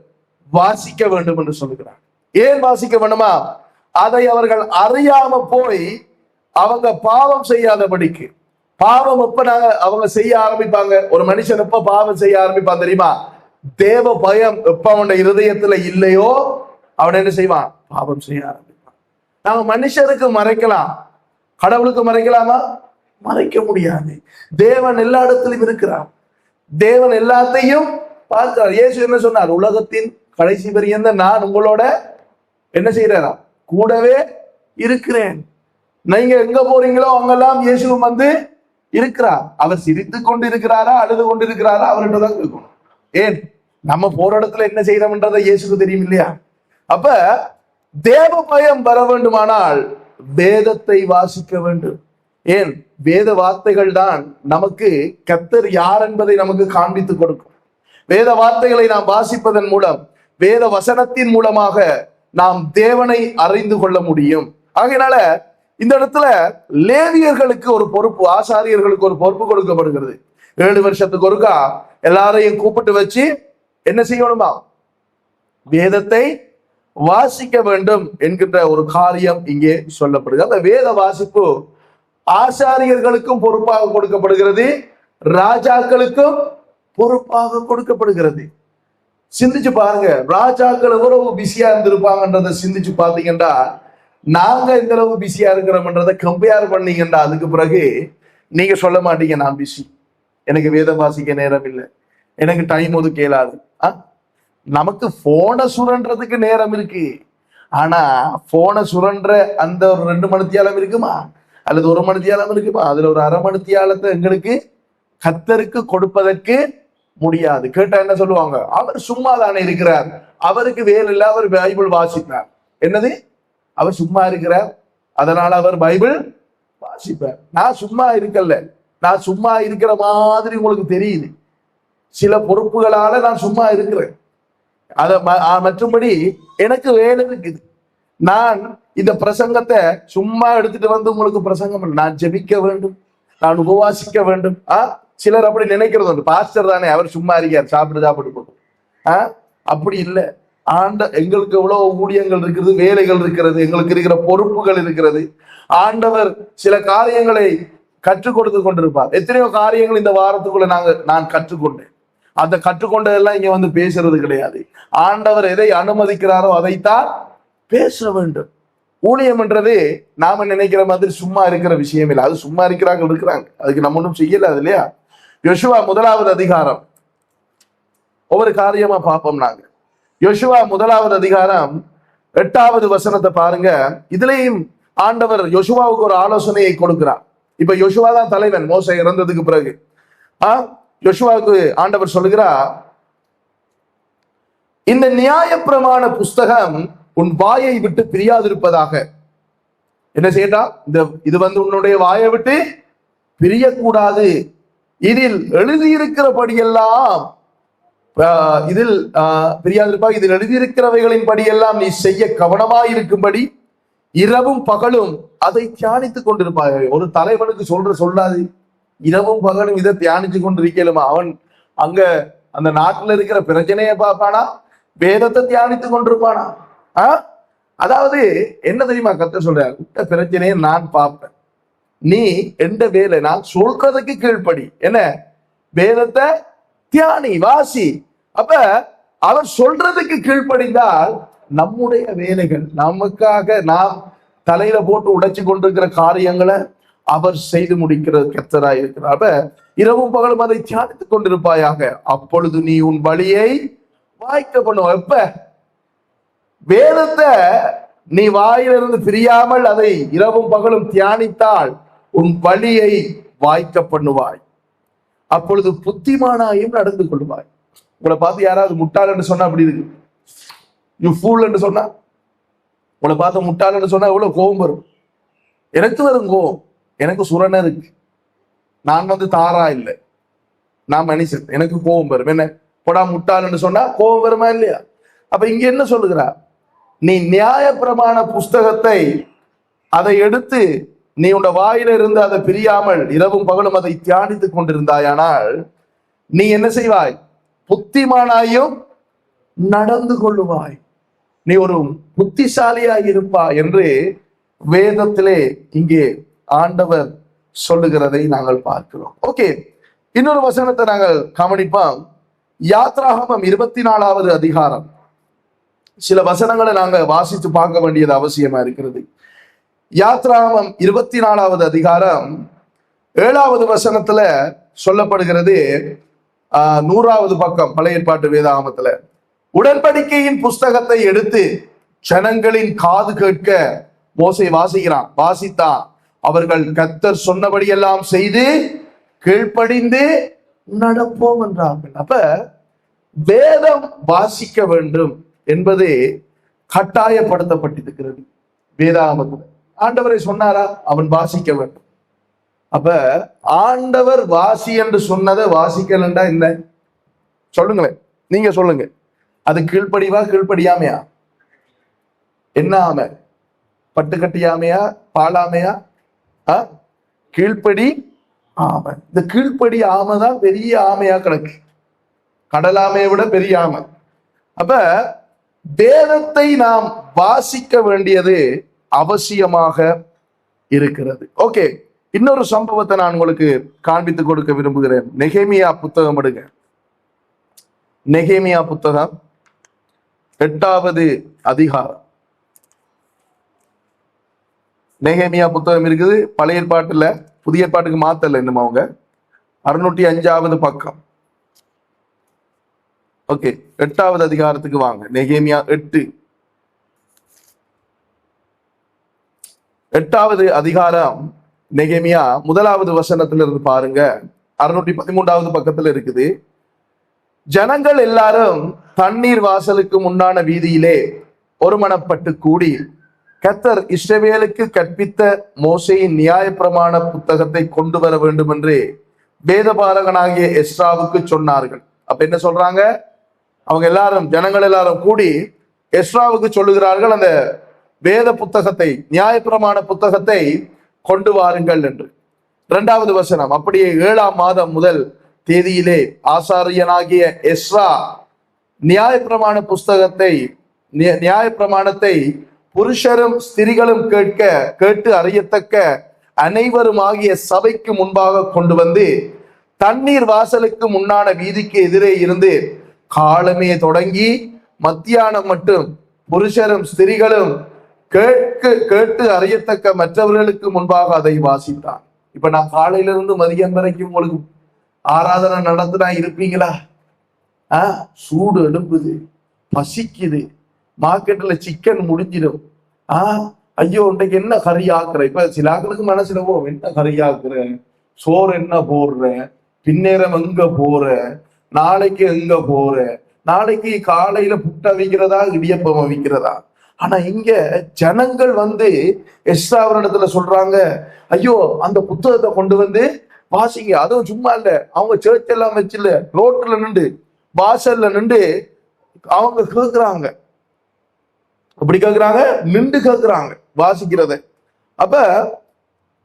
வாசிக்க வேண்டும் என்று சொல்லுகிறார். ஏன் வாசிக்க வேண்டுமா? அதை அவர்கள் அறியாம போய் அவங்க பாவம் செய்யாதபடிக்கு. பாவம் எப்ப அவங்க செய்ய ஆரம்பிப்பாங்க? ஒரு மனுஷன் எப்ப பாவம் செய்ய ஆரம்பிப்பான் தெரியுமா? தேவ பயம் எப்ப அவன் இருதயத்துல இல்லையோ அவன் என்ன செய்வான்? பாவம் செய்ய ஆரம்பிப்பான். நாங்க மனுஷருக்கு மறைக்கலாம், கடவுளுக்கு மறைக்கலாமா? மறைக்க முடியாது. தேவன் எல்லா இடத்திலும் இருக்கிறார். தேவன் எல்லாத்தையும் பார்க்கிறார். இயேசு என்ன சொன்னார்? உலகத்தின் கடைசி பரியந்த நான் உங்களோட என்ன செய்யறா? கூடவே இருக்கிறேன். நீங்க எங்க போறீங்களோ அங்கெல்லாம் இயேசுவும் வந்து இருக்கிறார். அவர் சிரித்து கொண்டு இருக்கிறாரா அழுது கொண்டு இருக்கிறாரா? அவர்கிட்ட தான் இருக்கணும். ஏன் நம்ம போற இடத்துல என்ன செய்யறோம்ன்றதை இயேசுக்கு தெரியும் இல்லையா? அப்ப தேவ பயம் வர வேண்டுமானால் வேதத்தை வாசிக்க வேண்டும். ஏன்? வேத வார்த்தைகள் தான் நமக்கு கர்த்தர் யார் என்பதை நமக்கு காண்பித்து கொடுக்கும். வேத வார்த்தைகளை நாம் வாசிப்பதன் மூலம், வேத வசனத்தின் மூலமாக நாம் தேவனை அறிந்து கொள்ள முடியும். ஆகையினால இந்த இடத்துல லேவியர்களுக்கு ஒரு பொறுப்பு, ஆசாரியர்களுக்கு ஒரு பொறுப்பு கொடுக்கப்படுகிறது. 7 வருஷத்துக்கு ஒருக்கா எல்லாரையும் கூப்பிட்டு வச்சு என்ன செய்யணுமா? வேதத்தை வாசிக்க வேண்டும் என்கின்ற ஒரு காரியம் இங்கே சொல்லப்படுகிறது. அந்த வேத வாசிப்பு ஆசாரியர்களுக்கும் பொறுப்பாக கொடுக்கப்படுகிறது, ராஜாக்களுக்கும் பொறுப்பாக கொடுக்கப்படுகிறது. சிந்திச்சு பாருங்க, ராஜாக்கள் எவ்வளவு பிஸியா இருந்திருப்பாங்கன்றதை சிந்திச்சு பார்த்தீங்கன்னா, நாங்க எந்த அளவு பிஸியா இருக்கிறோம்ன்றதை கம்பேர் பண்ணீங்கன்னா அதுக்கு பிறகு நீங்க சொல்ல மாட்டீங்க நான் பிஸி, எனக்கு வேதம் வாசிக்க நேரம் இல்லை, எனக்கு டைம் ஒதுக்க இயலாது. நமக்கு போனை சுரன்றதுக்கு நேரம் இருக்கு. ஆனா போனை சுரன்ற அந்த ஒரு 2 மணித்தியாலம் இருக்குமா அல்லது 1 மணித்தியாலம் இருக்குமா? அதுல ஒரு 1/2 மணித்தியாலத்தை எங்களுக்கு கர்த்தருக்கு கொடுப்பதற்கு முடியாது. கேட்டா என்ன சொல்லுவாங்க? அவர் சும்மா தானே இருக்கிறார், அவருக்கு வேலை இல்ல, அவர் பைபிள் வாசிப்பார். என்னது? அவர் சும்மா இருக்கிறார், அதனால அவர் பைபிள் வாசிப்பார். நான் சும்மா இருக்கல, நான் சும்மா இருக்கிற மாதிரி உங்களுக்கு தெரியுது. சில பொறுப்புகளால நான் சும்மா இருக்கிறேன். மற்றபடி எனக்கு வேலை இருக்குது. நான் இந்த பிரசங்கத்தை சும்மா எடுத்துட்டு வந்து உங்களுக்கு பிரசங்கம், நான் ஜெபிக்க வேண்டும், நான் உபவாசிக்க வேண்டும். சிலர் அப்படி நினைக்கிறது உண்டு. பாஸ்டர் தானே, அவர் சும்மா இருக்கார், சாப்பிட்டு போகும். அப்படி இல்லை. எங்களுக்கு எவ்வளவு ஊழியங்கள் இருக்கிறது, வேலைகள் இருக்கிறது, எங்களுக்கு இருக்கிற பொறுப்புகள் இருக்கிறது. ஆண்டவர் சில காரியங்களை கற்றுக் கொடுத்து கொண்டிருப்பார். எத்தனையோ காரியங்கள் இந்த வாரத்துக்குள்ள நான் கற்றுக்கொண்டேன். அந்த கற்றுக்கொண்டதெல்லாம் இங்க வந்து பேசுறது கிடையாது. ஆண்டவர் எதை அனுமதிக்கிறாரோ அதைத்தான் பேச வேண்டும். ஊழியம் என்றது நாம நினைக்கிற மாதிரி சும்மா இருக்கிற விஷயம் இல்லை. அது சும்மா இருக்கிறாங்க, அதுக்கு நம்ம ஒன்றும் செய்யல. அது இல்லையா? யோசுவா 1வது அதிகாரம் ஒவ்வொரு காரியமா பார்ப்போம் நாங்க. யோசுவா 1வது அதிகாரம் 8வது வசனத்தை பாருங்க. இதுலயும் ஆண்டவர் யோசுவாவுக்கு ஒரு ஆலோசனையை கொடுக்கிறார். இப்ப யோசுவா தான் தலைவன் மோசே இறந்ததுக்கு பிறகு. யோசுவாவுக்கு ஆண்டவர் சொல்லுகிறார், இந்த நியாயப்பிரமாண புஸ்தகம் உன் வாயை விட்டு பிரியாதிருப்பதாக. என்ன செய்யட்டா? இது வந்து உன்னுடைய வாயை விட்டு பிரியக்கூடாது. இதில் எழுதியிருக்கிறபடியெல்லாம் இதில் எழுதியிருக்கிறவைகளின் படியெல்லாம் நீ செய்ய கவனமாயிருக்கும்படி இரவும் பகலும் அதை தியானித்துக் கொண்டிருப்பாய். ஒரு தலைவனுக்கு சொல்லாது, இரவும் பகலும் இதை தியானிச்சு கொண்டிருக்கலுமா? அவன் அங்க அந்த நாட்டுல இருக்கிற பிரச்சனையை பார்ப்பானா? வேதத்தை தியானித்துக் கொண்டிருப்பானா? அதாவது என்ன தெரியுமா கர்த்தர் சொல்றார்? பிரச்சனையை நான் பார்ப்பேன், நீ எந்த வேலை நான் சொல்றதுக்கு கீழ்ப்படி. என்ன? வேதத்தை தியானி, வாசி. அப்ப அவர் சொல்றதுக்கு கீழ்ப்படிந்தால் நம்முடைய வேலைகள், நமக்காக நாம் தலையில போட்டு உடைச்சு கொண்டிருக்கிற காரியங்களை அவர் செய்து முடிக்கிறது கர்த்தராய் இருக்கிறார். அப்ப இரவும் பகலும் அதை தியானித்துக் கொண்டிருப்பாயாக, அப்பொழுது நீ உன் வழியை வாய்க்க பண்ணுவ. எப்ப வேதத்தை நீ வாயிலிருந்து பிரியாமல் அதை இரவும் பகலும் தியானித்தால் உன் வழியை வாய்க்க பண்ணுவாய், அப்பொழுது புத்திமானாயும் நடந்து கொள்வாய். உங்களை பார்த்து யாராவது முட்டாள் என்று சொன்னா அப்படி இருக்கு, யூ ஃபூல் என்று சொன்னா, உங்களை பார்த்து முட்டாள் என்று சொன்னா எவ்வளவு கோபம் வரும். எனக்கு வரும் கோபம், எனக்கு சுரண இருக்கு. நான் வந்து தாரா இல்லை, நான் மனுஷன், எனக்கு கோபம் வரும். என்ன போடா முட்டாள் என்று சொன்னா கோபம் வருமா இல்லையா? அப்ப இங்க என்ன சொல்லுகிறார்? நீ நியாய பிரமாண புஸ்தகத்தை அதை எடுத்து நீ உன் வாயில இருந்து அதை பிரியாமல் இரவும் பகலும் அதை தியானித்துக் கொண்டிருந்தாயானால் நீ என்ன செய்வாய்? புத்திமானாயும் நடந்து கொள்ளுவாய், நீ ஒரு புத்திசாலியாய் இருப்பாய் என்று வேதத்திலே இங்கே ஆண்டவர் சொல்லுகிறதை நாங்கள் பார்க்கிறோம். ஓகே, இன்னொரு வசனத்தை நாங்கள் கவனிப்போம். யாத்ராகமம் 24வது அதிகாரம். சில வசனங்களை நாங்க வாசித்து பார்க்க வேண்டியது அவசியமா இருக்கிறது. யாத்ராகமம் 24வது அதிகாரம் 7வது வசனத்துல சொல்லப்படுகிறது. 100வது பக்கம் பழைய ஏற்பாட்டு வேதாகமத்துல, உடன்படிக்கையின் புஸ்தகத்தை எடுத்து ஜனங்களின் காது கேட்க மோசே வாசித்தான். அவர்கள் கர்த்தர் சொன்னபடியெல்லாம் செய்து கீழ்ப்படிந்து நடப்போம் என்றார்கள். அப்ப வேதம் வாசிக்க வேண்டும் என்பது கட்டாயப்படுத்தப்பட்டிருக்கிறது வேதாகமத்தில். ஆண்டவரை சொன்னாரா? அவன் வாசிக்க வேண்டும். அப்ப ஆண்டவர் வாசி என்று சொன்னதை வாசிக்கலண்டா என்ன? சொல்லுங்களேன், நீங்க சொல்லுங்க. அது கீழ்ப்படிவா கீழ்ப்படியாமையா? என்ன ஆமை? பட்டுக்கட்டியாமையா பாலாமையா? கீழ்ப்படி ஆமை. இந்த கீழ்ப்படி ஆமை தான் பெரிய ஆமையா கிடக்கு, கடலாமையை விட பெரிய ஆமை. அப்ப வேதத்தை நாம் வாசிக்க வேண்டியது அவசியமாக இருக்கிறது. ஓகே, இன்னொரு சம்பவத்தை நான் உங்களுக்கு காண்பித்து கொடுக்க விரும்புகிறேன். நெகேமியா புத்தகம் எடுங்க. நெகேமியா புத்தகம் 8வது அதிகாரம். நெகேமியா புத்தகம் இருக்குது பழைய ஏற்பாட்டுல, புதிய ஏற்பாட்டுக்கு மாத்தல இன்னும் அவங்க. 605வது பக்கம். ஓகே, 8வது அதிகாரத்துக்கு வாங்க. நெகேமியா 8வது அதிகாரம். நெகேமியா 1வது வசனத்திலிருந்து பாருங்க. 613வது பக்கத்துல இருக்குது. ஜனங்கள் எல்லாரும் தண்ணீர் வாசலுக்கு முன்னான வீதியிலே ஒருமனப்பட்டு கூடி கர்த்தர் இஸ்ரவேலுக்கு கற்பித்த மோசேயின் நியாயப்பிரமாண புத்தகத்தை கொண்டு வர வேண்டும் என்று வேதபாரகனாகிய எஸ்ராவுக்கு சொன்னார்கள். அப்ப என்ன சொல்றாங்க? அவங்க எல்லாரும், ஜனங்கள் எல்லாரும் கூடி எஸ்ராவுக்கு சொல்லுகிறார்கள், அந்த வேத புத்தகத்தை, நியாயப்பிரமாண புத்தகத்தை கொண்டு வாருங்கள் என்று. 2வது வசனம், அப்படியே 7ஆம் மாதம் முதல் தேதியிலே ஆசாரியனாகிய எஸ்ரா நியாயப்பிரமாண புஸ்தகத்தை, நியாயப்பிரமாணத்தை புருஷரும் ஸ்திரிகளும் கேட்டு அறியத்தக்க அனைவருமாகிய சபைக்கு முன்பாக கொண்டு வந்து தண்ணீர் வாசலுக்கு முன்னான வீதிக்கு எதிரே இருந்து காலமே தொடங்கி மத்தியானம் மட்டும் புருஷரும் ஸ்திரிகளும் கேட்டு அறியத்தக்க மற்றவர்களுக்கு முன்பாக அதை வாசித்தான். இப்ப நான் காலையிலிருந்து மதியம் வரைக்கும் உங்களுக்கு ஆராதனை நடத்தினா இருப்பீங்களா? சூடு எடுப்புது, பசிக்குது, மார்க்கெட்ல சிக்கன் முடிஞ்சிடும். ஐயோ இன்றைக்கு என்ன கறி ஆக்குற? இப்ப சில ஆக்களுக்கு மனசுல என்ன கறி ஆக்குற, சோறு என்ன போடுற, பின்னேரம் எங்க போற, நாளைக்கு எங்க போற, நாளைக்கு காலையில புட்டை வைக்கிறதா இடியப்பம் வைக்கிறதா? ஆனா இங்க ஜனங்கள் வந்து எஸ்ராவரிடத்துல சொல்றாங்க, ஐயோ அந்த புத்தகத்தை கொண்டு வந்து வாசிங்க. அதுவும் சும்மா இல்ல, அவங்க சர்ச் எல்லாம் வச்சுல, ரோட்ல நின்று வாசல்ல நின்று அவங்க கேட்கிறாங்க. அப்படி கேட்கிறாங்க, நின்று கேட்கிறாங்க வாசிக்கிறத. அப்ப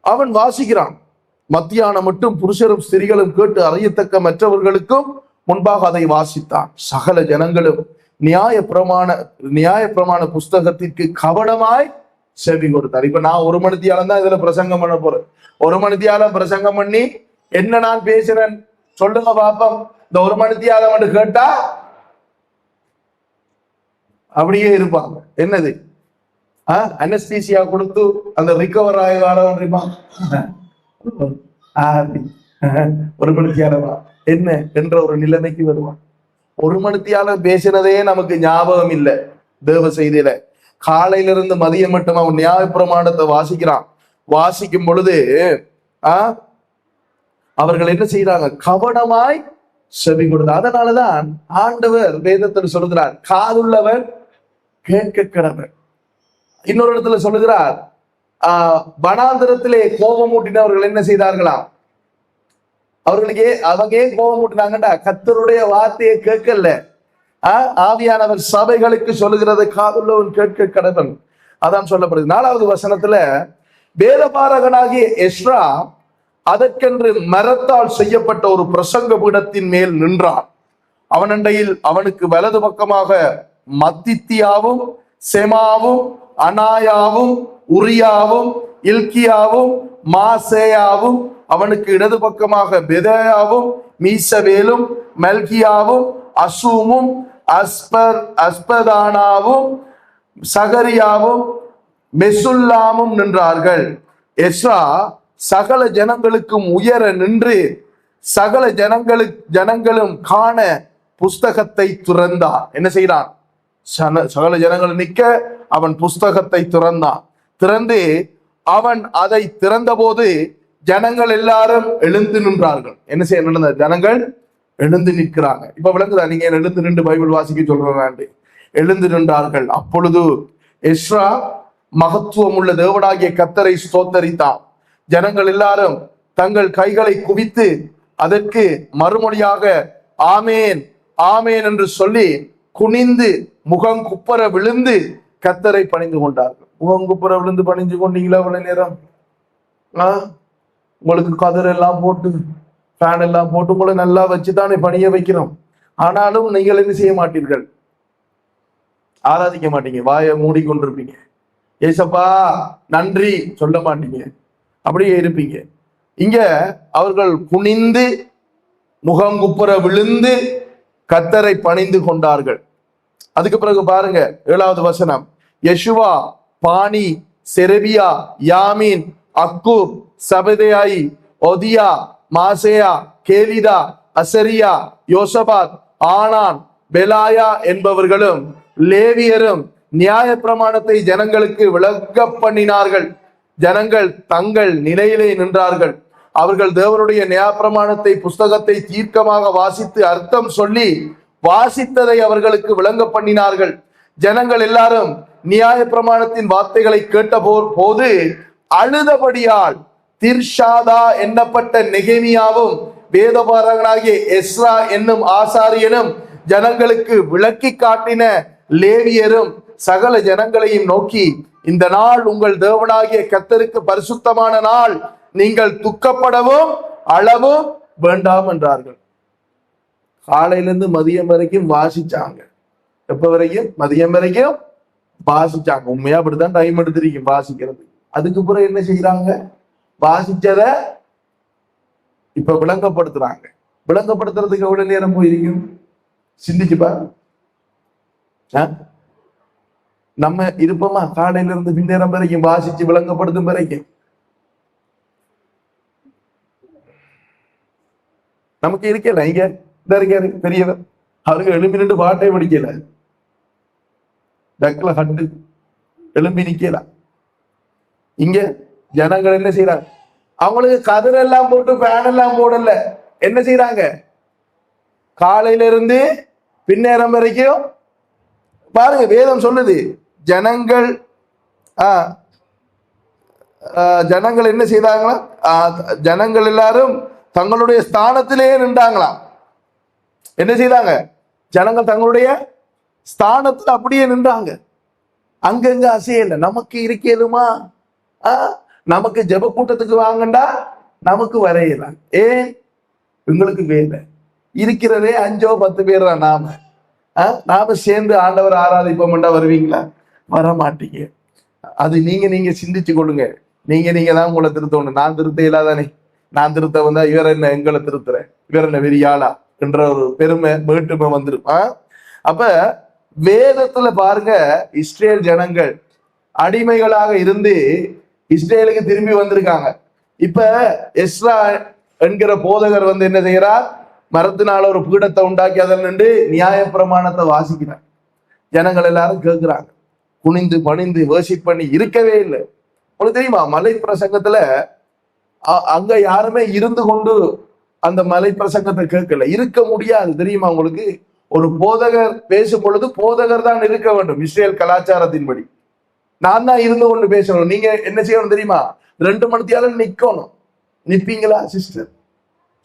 அவன் வாசிக்கிறான். மத்தியானம் மட்டும் புருஷரும் ஸ்திரிகளும் கேட்டு அறியத்தக்க மற்றவர்களுக்கும் முன்பாக அதை வாசித்தான். சகல ஜனங்களும் நியாயப்பிரமாண புஸ்தகத்திற்கு கவனமாய் செவி கொடுத்தார். இப்ப நான் 1 மணித்தியாலம் தான் இதுல பிரசங்கம் பண்ண போறேன். 1 மணித்தியாலம் பிரசங்கம் பண்ணி என்ன நான் பேசுறேன் சொல்லுங்க பாப்போம். இந்த 1 மணித்தியாலம் கேட்டா அப்படியே இருப்பாங்க. என்னது அனஸ்தீசியா கொடுத்து அந்த ரிகவர் ஆகி வரவன் 1 மணித்தியாலமா என்ன என்ற ஒரு நிலைமைக்கு வருவான். 1 மணித்தியாலம் பேசினதே நமக்கு ஞாபகம் இல்லை. தேவ செய்தியில காலையிலிருந்து மதியம் மட்டும் அவன் நியாயப்பிரமாணத்தை வாசிக்கிறான். வாசிக்கும் பொழுது அவர்கள் என்ன செய்யறாங்க? கவனமாய் செவி கொடுத்த. அதனாலதான் ஆண்டவர் வேதத்தில் சொல்லுகிறார், காதுள்ளவன் கேட்க கடவன். இன்னொரு இடத்துல சொல்லுகிறார், வனாந்திரத்திலே கோபம் ஊட்டினவர்கள் என்ன செய்தார்களாம்? அவர்களுக்கு அவங்க ஏன் கோபம் ஊட்டினாங்கடா? கர்த்தருடைய வார்த்தையை கேட்கல. ஆவியானவர் சபைகளுக்கு சொல்லுகிறது, காதுள்ளவன் கேட்க கடவன். அதான் சொல்லப்படுது. 4வது வசனத்துல வேதபாரகனாகிய எஸ்ரா அதற்கென்று மரத்தால் செய்யப்பட்ட ஒரு பிரசங்க பீடத்தின் மேல் நின்றான். அவனண்டையில் அவனுக்கு வலது பக்கமாக மத்தித்தியாவும் செமாவும் அனாயாவும் உரியாவும் இல்கியாவும் மாசேயாவும், அவனுக்கு இடது பக்கமாக பெதாயாவும் மீசவேலும் மல்கியாவும் அசூமும் அஸ்பதானாவும் சகரியாவும் மெசுல்லாமும் நின்றார்கள். எஸ்ரா சகல ஜனங்களுக்கும் உயர நின்று சகல ஜனங்களும் காண புஸ்தகத்தை துறந்தான். என்ன செய்யறான்? சகல ஜனங்கள் நிற்க அவன் புஸ்தகத்தை திறந்தான். திறந்து அவன் அதை திறந்த போது ஜனங்கள் எல்லாரும் எழுந்து நின்றார்கள். என்ன செய்ய நடந்த? ஜனங்கள் எழுந்து நிற்கிறாங்க. இப்ப விளங்குதா? நீங்க எழுந்து நின்று பைபிள் வாசிக்க சொல்றாங்க. எழுந்து நின்றார்கள். அப்பொழுது எஸ்ரா மகத்துவம் உள்ள தேவனாகிய கர்த்தரை ஸ்தோத்தரித்தான். ஜனங்கள் எல்லாரும் தங்கள் கைகளை குவித்து அதற்கு மறுமொழியாக ஆமேன் ஆமேன் என்று சொல்லி குனிந்து முகங்குப்புற விழுந்து கர்த்தரை பணிந்து கொண்டார்கள். முகங்குப்புற விழுந்து பணிஞ்சு கொண்டீங்களா? இவ்வளவு நேரம் உங்களுக்கு கதிர் எல்லாம் போட்டு ஃபேன் எல்லாம் போட்டு உங்களை நல்லா வச்சுதானே பணிய வைக்கிறோம். ஆனாலும் நீங்கள் என்ன செய்ய மாட்டீர்கள்? ஆராதிக்க மாட்டீங்க. வாயை மூடிக்கொண்டிருப்பீங்க. ஏசப்பா நன்றி சொல்ல மாட்டீங்க. அப்படியே இருப்பீங்க. இங்க அவர்கள் குனிந்து முகங்குப்புற விழுந்து கர்த்தரை பணிந்து கொண்டார்கள். அதுக்கு பிறகு பாருங்க 7வது வசனம். யெஷுவா, பானி, செரபியா, யாமீன், அக்கூப், சபதேயாயி, ஒதியா, மாசேயா, கேலிதா, அசரியா, யோசபாத், ஆனான், பெலாயா என்பவர்களும் லேவியரும் நியாய பிரமாணத்தை ஜனங்களுக்கு விளக்க பண்ணினார்கள். ஜனங்கள் தங்கள் நிலையிலே நின்றார்கள். அவர்கள் தேவனுடைய நியாய பிரமாணத்தை புஸ்தகத்தை தீர்க்கமாக வாசித்து அர்த்தம் சொல்லி வாசித்ததை அவர்களுக்கு விளங்க பண்ணினார்கள். ஜனங்கள் எல்லாரும் நியாய பிரமாணத்தின் வார்த்தைகளை கேட்ட போது அழுதபடியால் திர்ஷாதா எண்ணப்பட்ட நெகேமியாவும் வேதபாரகனாகிய எஸ்ரா என்னும் ஆசாரியனும் ஜனங்களுக்கு விளக்கி காட்டின லேவியரும் சகல ஜனங்களையும் நோக்கி, இந்த நாள் உங்கள் தேவனாகிய கர்த்தருக்கு பரிசுத்தமான நாள், நீங்கள் துக்கப்படவும் அளவும் வேண்டாம் என்றார்கள். காலையிலிருந்து மதியம் வரைக்கும் வாசிச்சாங்க. எப்ப வரைக்கும்? மதியம் வரைக்கும் வாசிச்சாங்க. உண்மையா அப்படித்தான் டைம் எடுத்திருக்கீங்க வாசிக்கிறது. அதுக்கு பிறகு என்ன செய்யறாங்க? வாசிச்சத இப்ப விளங்கப்படுத்துறாங்க. விளங்கப்படுத்துறதுக்கு எவ்வளவு நேரம் போயிருக்கும்? சிந்திச்சு பாரு. நம்ம இருப்போமா? காலையில இருந்து பின்னேரம் வரைக்கும் வாசிச்சு விளங்கப்படுத்தும் வரைக்கும் நமக்கு இருக்கல. இங்க இருக்காரு பெரியவர், அவருக்கு எழுப்பி நின்று பாட்டை படிக்கல, டக்குல ஹட்டு எழுப்பி நிக்கல. இங்க ஜனங்கள் என்ன செய்யறாங்க? அவங்களுக்கு கதிரெல்லாம் போட்டு ஃபேன் எல்லாம் போடல. என்ன செய்யறாங்க? காலையில இருந்து பின்னேரம் வரைக்கும் பாருங்க. வேதம் சொல்லுது, ஜனங்கள் என்ன செய்தாங்களா? ஜனங்கள் எல்லாரும் தங்களுடைய ஸ்தானத்திலேயே நின்றாங்களாம். என்ன செய்தாங்க? ஜனங்கள் தங்களுடைய ஸ்தானத்துல அப்படியே நின்றாங்க. அங்கங்க அசையல. நமக்கு இருக்கேதுமா? நமக்கு ஜெப கூட்டத்துக்கு வாங்கண்டா நமக்கு வரையலாம். எங்களுக்கு வேலை இருக்கிறதே 5-10 பேர் தான். நாம சேர்ந்து ஆண்டவர் ஆராதிப்போம்டா வருவீங்களா? வர மாட்டீங்க. அது நீங்க சிந்திச்சு கொள்ளுங்க. நீங்க தான் உங்களை திருத்தணும். நான் திருத்த இல்லாதானே. நான் திருத்த வந்தா இவர் என்ன எங்களை திருத்துறேன், இவர் என்ன வெறியாளா என்ற ஒரு பெருமை மேட்டுமை வந்துடும். அப்ப வேதத்துல பாருங்க, இஸ்ரேல் ஜனங்கள் அடிமைகளாக இருந்து இஸ்ரேலுக்கு திரும்பி வந்திருக்காங்க. இப்ப எஸ்ரா என்கிற போதகர் என்ன செய்யறார்? மரத்தினால ஒரு பீடத்தை உண்டாக்கி அதில் நின்று நியாய பிரமாணத்தை வாசிக்கிறார். ஜனங்கள் எல்லாரும் கேட்கிறாங்க. குனிந்து பணிந்து வர்ஷிப் பண்ணி இருக்கவே இல்லை. உங்களுக்கு தெரியுமா? மலை பிரசங்கத்துல அங்க யாருமே இருந்து கொண்டு அந்த மலை பிரசங்கத்தை கேட்கல. இருக்க முடியாது. தெரியுமா உங்களுக்கு? ஒரு போதகர் பேசும் பொழுது போதகர் தான் இருக்க வேண்டும். இஸ்ரேல் கலாச்சாரத்தின்படி நான் தான் இருந்து கொண்டு பேசணும். நீங்க என்ன செய்யணும் தெரியுமா? 2 மணித்தியாலும் நிக்கணும். நிப்பீங்களா சிஸ்டர்?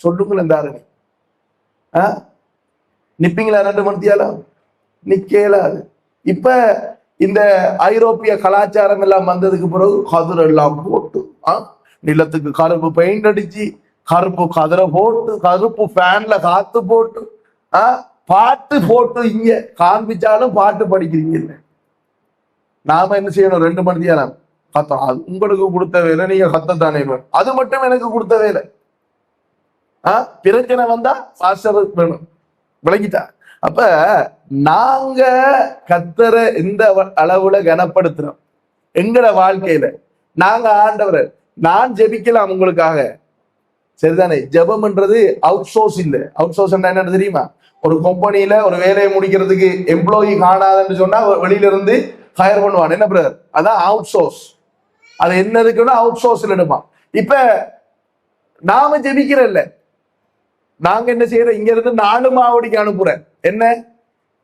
சொல்லுங்களேன். தாரணி நிப்பீங்களா? 2 மணித்தியாலும் நிக்கலாது. இப்ப இந்த ஐரோப்பிய கலாச்சாரம் எல்லாம் வந்ததுக்கு பிறகு கதிர் எல்லாம் போட்டு நிலத்துக்கு கருப்பு பெயிண்ட் அடிச்சு, கருப்பு கதிரை போட்டு, கருப்பு ஃபேன்ல காத்து போட்டு, பாட்டு போட்டு இங்க காண்பிச்சாலும் பாட்டு படிக்கிறீங்க இல்லை. நாம என்ன செய்யணும்? 2 மணி நேரம் கத்தம். அது உங்களுக்கு கொடுத்த வேலை, நீங்க கத்தத்தானே. அது மட்டும் எனக்கு கொடுத்த வேலை. பிரச்சனை வந்தா பாஸ்டர் வேணும், விளங்கிட்டா? அப்ப நாங்க கத்தரை எந்த அளவுல கனப்படுத்துறோம் எங்கட வாழ்க்கையில. நாங்க ஆண்டவரை நான் ஜெபிக்கலாம் உங்களுக்காக, சரிதானே? ஜெபம்ன்றது அவுட் சோர்ஸ் இல்லை. அவுட் சோர்ஸ் என்ன தெரியுமா? ஒரு கம்பெனியில ஒரு வேலையை முடிக்கிறதுக்கு எம்ப்ளாயி காணாதுன்னு சொன்னா வெளியில இருந்து ஹயர் பண்ணுவான். என்ன பிரதர்? அதான் அவுட் சோர்ஸ். அது என்ன இருக்குன்னா அவுட் சோர்ஸ்ல எடுப்பான். இப்ப நாம ஜெபிக்கிறல்ல, நாங்க என்ன செய்யறோம்? இங்க இருந்து 4 மாவடிக்கு அனுப்புறேன். என்ன?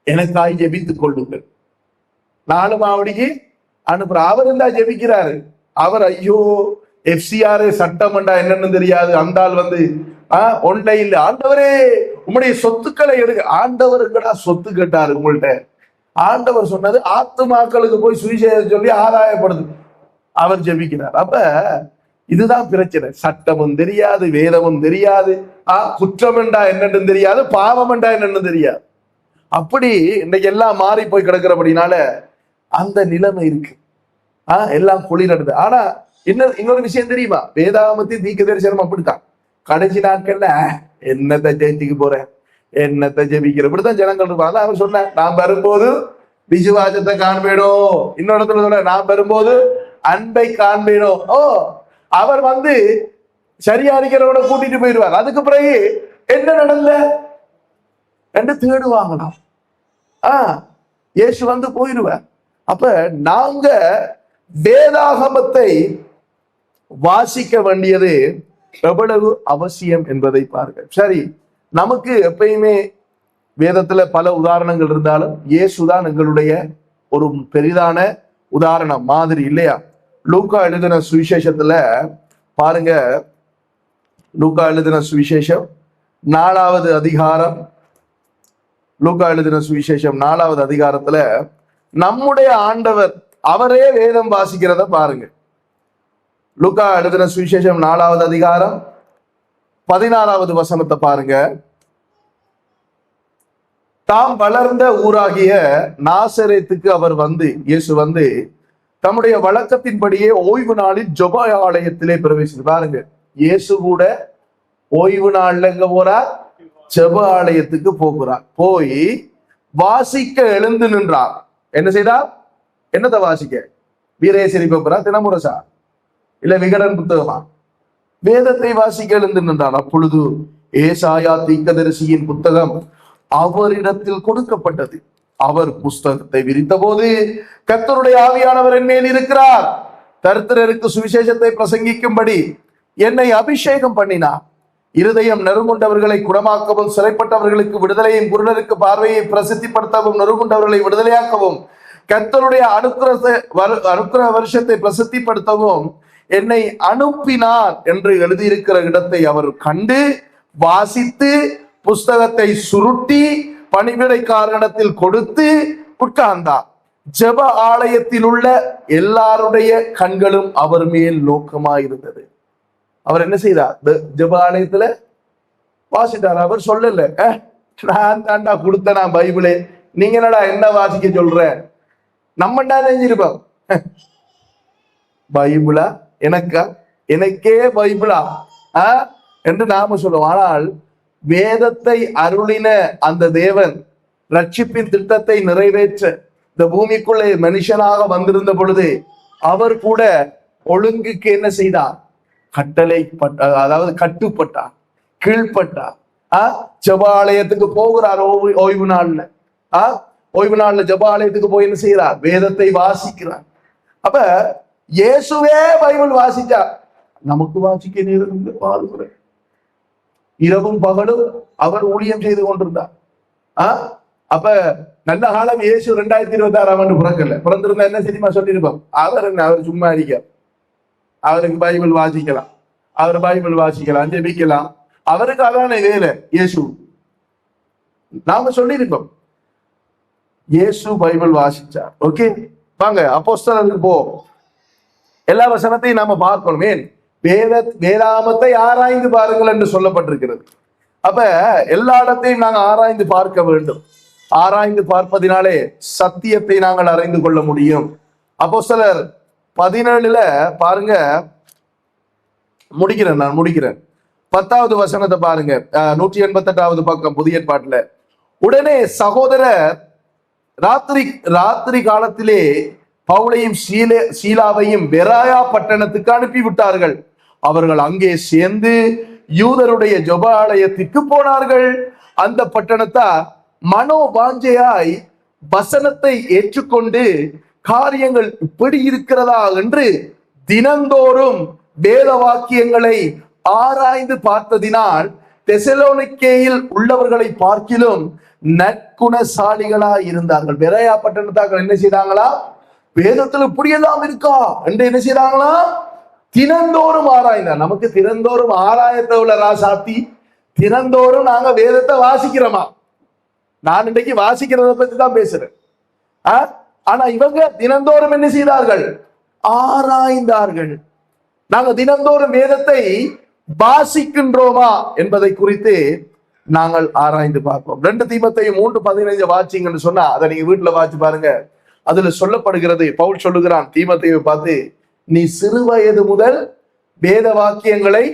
எனக்காய் ஜெபித்துக் கொள்ளுங்கள். 4 மாவடிக்கு அனுப்புற. அவர் இருந்தா ஜெபிக்கிறாரு. அவர் ஐயோ FCR சட்டமண்டா என்னன்னு தெரியாது. அந்த ஆள் வந்து ஒன்லைன்ல ஆண்டவரே உம்முடைய சொத்துக்களை எடுக்க. ஆண்டவருங்கடா சொத்து கேட்டாரு உங்கள்கிட்ட. ஆண்டவர் சொன்னது ஆத்துமாக்களுக்கு போய் சுவிசேஷம் சொல்லி ஆதாயப்படுது. அவர் ஜெபிக்கிறார். அப்ப இதுதான் பிரச்சனை. சட்டமும் தெரியாது, வேதமும் தெரியாது, குற்றம் என்றா என்னன்னு தெரியாது, பாவம் என்றா என்னன்னு தெரியாது. அப்படி இன்னைக்கு எல்லாம் மாறி போய் கிடக்கிறபடினால அந்த நிலைமை இருக்கு. எல்லாம் குளிரடுது. ஆனா இன்னொரு விஷயம் தெரியுமா? வேதாகமத்தின் தீர்க்க தரிசனம் அப்படித்தான். கடைசி நாட்கள்ல என்னத்தை ஜெயிச்சுக்கு போறேன், என்னத்தை ஜெபிக்கிற, இப்படித்தான் ஜனங்கள் இருப்பாங்க. அவர் சொன்ன, நான் வரும்போது விசுவாசத்தை காண்பேனும். இன்னொரு இடத்துல சொல்ல, நான் வரும்போது அன்பை காண்பேனும். அவர் வந்து சரியா இருக்கிறவட கூட்டிட்டு போயிடுவார். அதுக்கு பிறகு என்ன நடந்த என்று தேடுவாங்களாம். இயேசு வந்து போயிடுவார். அப்ப நாங்க வேதாகமத்தை வாசிக்க வேண்டியது எவ்வளவு அவசியம் என்பதை பாருங்க. சரி, நமக்கு எப்பயுமே வேதத்துல பல உதாரணங்கள் இருந்தாலும் இயேசுதான் எங்களுடைய ஒரு பெரிதான உதாரணம், மாதிரி இல்லையா? லூக்கா எழுதின சுவிசேஷத்துல பாருங்க. லூக்கா எழுதின சுவிசேஷம் 4வது அதிகாரம். லூக்கா எழுதின சுவிசேஷம் 4வது அதிகாரத்துல நம்முடைய ஆண்டவர் அவரே வேதம் வாசிக்கிறத பாருங்க. லூக்கா எழுதின சுவிசேஷம் 4வது அதிகாரம் 16வது வசனத்தை பாருங்க. தாம் வளர்ந்த ஊராகிய நாசரேத்துக்கு அவர் வந்து, இயேசு வந்து தம்முடைய வழக்கத்தின்படியே ஓய்வு நாளில் ஜெப ஆலயத்திலே பிரவேசித்து. பாருங்க, இயேசு கூட ஓய்வு நாள்ல எங்க போறார்? ஜெப ஆலயத்துக்கு போகிறார். போய் வாசிக்க எழுந்து நின்றார். என்ன செய்தார்? என்னத்தை வாசிக்க? வீரேசரி பேப்பரா, தினமுரசா, இல்ல விகடன் புத்தகமா? வேதத்தை வாசிக்க எழுந்து நின்றார். அப்பொழுது ஏசாயா தீர்க்கதரிசியின் புத்தகம் அவரிடத்தில் கொடுக்கப்பட்டது. அவர் புஸ்தகத்தை விரித்த போது, கர்த்தருடைய ஆவியானவர் என் மேல் இருக்கிறார், தரித்திரருக்கு சுவிசேஷத்தை பிரசங்கிக்கும்படி என்னை அபிஷேகம் பண்ணினார், இருதயம் நெருங்குண்டவர்களை குணமாக்கவும், சிறைப்பட்டவர்களுக்கு விடுதலையும், குருடருக்கு பார்வையை பிரசித்திப்படுத்தவும், நெருங்குண்டவர்களை விடுதலையாக்கவும், கர்த்தருடைய அனுக்கிரக வருஷத்தை பிரசித்திப்படுத்தவும் என்னை அனுப்பினார் என்று எழுதியிருக்கிற இடத்தை அவர் கண்டு வாசித்து புஸ்தகத்தை சுருட்டி பணிவிடைக்காரனிடத்தில் கொடுத்து உட்கார்ந்தார். ஜெப ஆலயத்தில் உள்ள எல்லாருடைய கண்களும் அவர் மேல் நோக்கமாயிருந்தது. அவர் என்ன செய்தார்? ஜெப ஆலயத்துல வாசிட்டார். அவர் சொல்லல, நான் தாண்டா கொடுத்த நான் பைபிளே, நீங்க என்னடா என்ன வாசிக்க சொல்ற? நம்ம நினைஞ்சிருப்போம், பைபிளா எனக்கா, எனக்கே பைபிளா என்று நாம சொல்லுவோம். ஆனால் வேதத்தை அருளின அந்த தேவன் ரட்சிப்பின் திட்டத்தை நிறைவேற்ற இந்த பூமிக்குள்ளே மனுஷனாக வந்திருந்த பொழுது அவர் கூட ஒழுங்குக்கு என்ன செய்தார்? அதாவது கட்டுப்பட்டார், கீழ்பட்டார். ஜெபாலயத்துக்கு போகிறார் ஓய்வு நாள்ல. ஓய்வு நாள்ல ஜெபாலயத்துக்கு போய் என்ன செய்யறார்? வேதத்தை வாசிக்கிறார். அப்ப இயேசுவே பைபிள் வாசிச்சா நமக்கு வாசிக்க நேரம் வாழ்கிற இரவும் பகலும் அவர் ஊழியம் செய்து கொண்டிருந்தார். அப்ப நல்ல காலம் இயேசு 2026ஆம் ஆண்டு பிறக்கல. பிறந்திருந்தா என்ன தெரியுமா சொல்லியிருப்போம்? அவர் சும்மா இருக்க, அவருக்கு பைபிள் வாசிக்கலாம், அவர் பைபிள் வாசிக்கலாம், ஜெபிக்கலாம், அவருக்கு அதான வேலை. இயேசு நாம சொல்லியிருப்போம், இயேசு பைபிள் வாசிச்சார். ஓகே, வாங்க அப்போஸ்தலருக்கு போ. எல்லா வசனத்தையும் நாம பார்க்கணும். ஏன் வேதாமத்தை ஆராய்ந்து பாருங்கள் என்று சொல்லப்பட்டிருக்கிறது. அப்ப எல்லா இடத்தையும் நாங்கள் ஆராய்ந்து பார்க்க வேண்டும். ஆராய்ந்து பார்ப்பதினாலே சத்தியத்தை நாங்கள் அறிந்து கொள்ள முடியும். அப்போஸ்தலர் 17 பாருங்க, நான் முடிக்கிறேன். 10வது வசனத்தை பாருங்க, 188வது பக்கம் புதிய ஏற்பாட்டுல. உடனே சகோதரர் ராத்திரி காலத்திலே பவுலையும் சீலாவையும் பெராயா பட்டணத்துக்கு அனுப்பிவிட்டார்கள். அவர்கள் அங்கே சேர்ந்து யூதருடைய ஜெப ஆலயத்திற்கு போனார்கள். அந்த பட்டணத்தார் மனோவாஞ்சையாய் வசனத்தை ஏற்றுக்கொண்டு காரியங்கள் இப்படி இருக்கிறதா என்று தினந்தோறும் வேத வாக்கியங்களை ஆராய்ந்து பார்த்ததினால் தெசலோனிக்கேயில் உள்ளவர்களை பார்க்கிலும் நற்குணசாலிகளாய் இருந்தார்கள். பெராயா பட்டணத்தார்கள் என்ன செய்தாங்களா? வேதத்துல இப்படியெல்லாம் இருக்கா என்று என்ன செய்தாங்களா? தினந்தோறும் ஆராய்ந்தார். நமக்கு தினந்தோறும் ஆராயத்தை உள்ள ராசாத்தி, தினந்தோறும் நாங்க வேதத்தை வாசிக்கிறோமா? நான் இன்றைக்கு வாசிக்கிறத பத்தி தான் பேசுறேன். ஆனா இவங்க தினந்தோறும் என்ன செய்தார்கள்? ஆராய்ந்தார்கள். நாங்க தினந்தோறும் வேதத்தை வாசிக்கின்றோமா என்பதை குறித்து நாங்கள் ஆராய்ந்து பார்ப்போம். 2 தீமோத்தேயு 3:15 வாசிங்கன்னு சொன்னா அதை நீங்க வீட்டுல வாசி பாருங்க. அதுல சொல்லப்படுகிறது, பவுல் சொல்லுகிறான் தீமோத்தேயுவை பார்த்து, நீ சிறு வயது முதல் வேத வாக்கியங்களை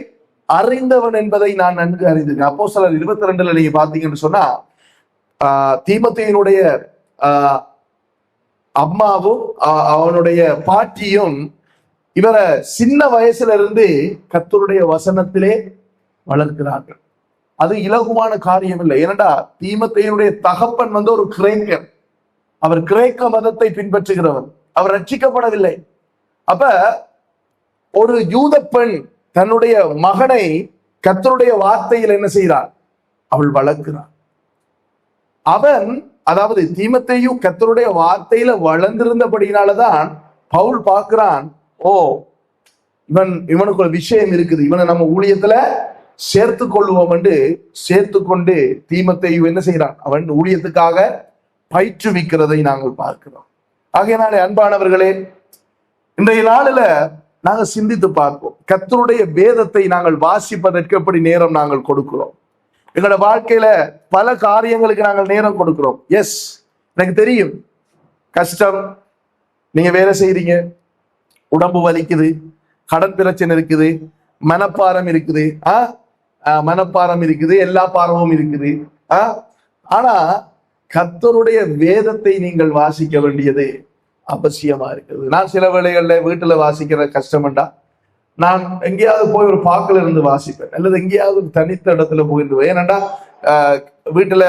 அறிந்தவன் என்பதை நான் நன்கு அறிந்திருக்கேன். அப்போஸ்தலர் 22 நீங்க பாத்தீங்கன்னு சொன்னா தீமோத்தேயுனுடைய அம்மாவும் அவனுடைய பாட்டியும் இவரை சின்ன வயசுல இருந்து கர்த்தருடைய வசனத்திலே வளர்க்கிறார்கள். அது இலகுவான காரியம் இல்லை. ஏனண்டா தீமோத்தேயுனுடைய தகப்பன் ஒரு கிரேக்கர். அவர் கிரேக்க மதத்தை பின்பற்றுகிறவர். அவர் ரட்சிக்கப்படவில்லை. அப்ப ஒரு யூத பெண் தன்னுடைய மகனை கர்த்தருடைய வார்த்தையில் என்ன செய்கிறார்? அவள் வளர்க்கிறார். அவன், அதாவது தீமோத்தேயு கர்த்தருடைய வார்த்தையில வளர்ந்திருந்தபடினாலதான் பவுல் பார்க்கிறான், ஓ இவனுக்கு ஒரு விஷயம் இருக்குது, இவனை நம்ம ஊழியத்துல சேர்த்து கொள்வோம் என்று சேர்த்து கொண்டு தீமோத்தேயு என்ன செய்யறான்? அவன் ஊழியத்துக்காக பயிற்றுவிக்கிறதை நாங்கள் பார்க்கிறோம். ஆகையினாலே அன்பானவர்களே, இன்றைய நாளில நாங்கள் சிந்தித்து பார்ப்போம். கர்த்தருடைய வேதத்தை நாங்கள் வாசிப்பதற்கு எப்படி நேரம் நாங்கள் கொடுக்கிறோம்? எங்களோட வாழ்க்கையில பல காரியங்களுக்கு நாங்கள் நேரம் கொடுக்கிறோம். எஸ், எனக்கு தெரியும், கஷ்டம், நீங்க வேலை செய்றீங்க, உடம்பு வலிக்குது, கடன் பிரச்சனை இருக்குது, மனப்பாரம் இருக்குது, மனப்பாரம் இருக்குது, எல்லா பாரமும் இருக்குது. ஆனா கர்த்தருடைய வேதத்தை நீங்கள் வாசிக்க வேண்டியது அவசியமா இருக்குது. நான் சில வேளைகள்ல வீட்டுல வாசிக்கிற கஷ்டம்டா, நான் எங்கேயாவது போய் ஒரு பாக்கில இருந்து வாசிப்பேன், அல்லது எங்கேயாவது ஒரு தனித்த இடத்துல போயிருந்து. ஏனண்டா வீட்டுல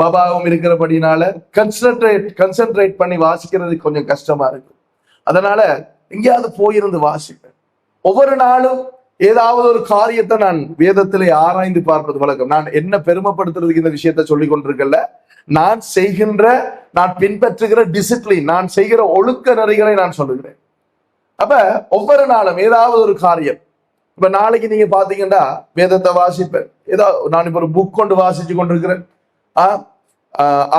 பாபாவும் இருக்கிறபடினால கன்சென்ட்ரேட் பண்ணி வாசிக்கிறது கொஞ்சம் கஷ்டமா இருக்கு. அதனால எங்கேயாவது போயிருந்து வாசிப்பேன். ஒவ்வொரு நாளும் ஏதாவது ஒரு காரியத்தை நான் வேதத்திலே ஆராய்ந்து பார்ப்பது வழக்கம். நான் என்ன பெருமைப்படுத்துறதுக்கு இந்த விஷயத்த சொல்லி கொண்டிருக்கல, நான் செய்கின்ற, நான் பின்பற்றுகிற டிசிப்ளின், நான் செய்கிற ஒழுக்க நெறிகளை நான் சொல்லுகிறேன். அப்ப ஒவ்வொரு நாளும் ஏதாவது ஒரு காரியம். இப்ப நாளைக்கு நீங்க பாத்தீங்கன்னா வேதத்தை வாசிப்பேன். ஏதாவது நான் இப்ப ஒரு புக் கொண்டு வாசிச்சு கொண்டிருக்கிறேன்,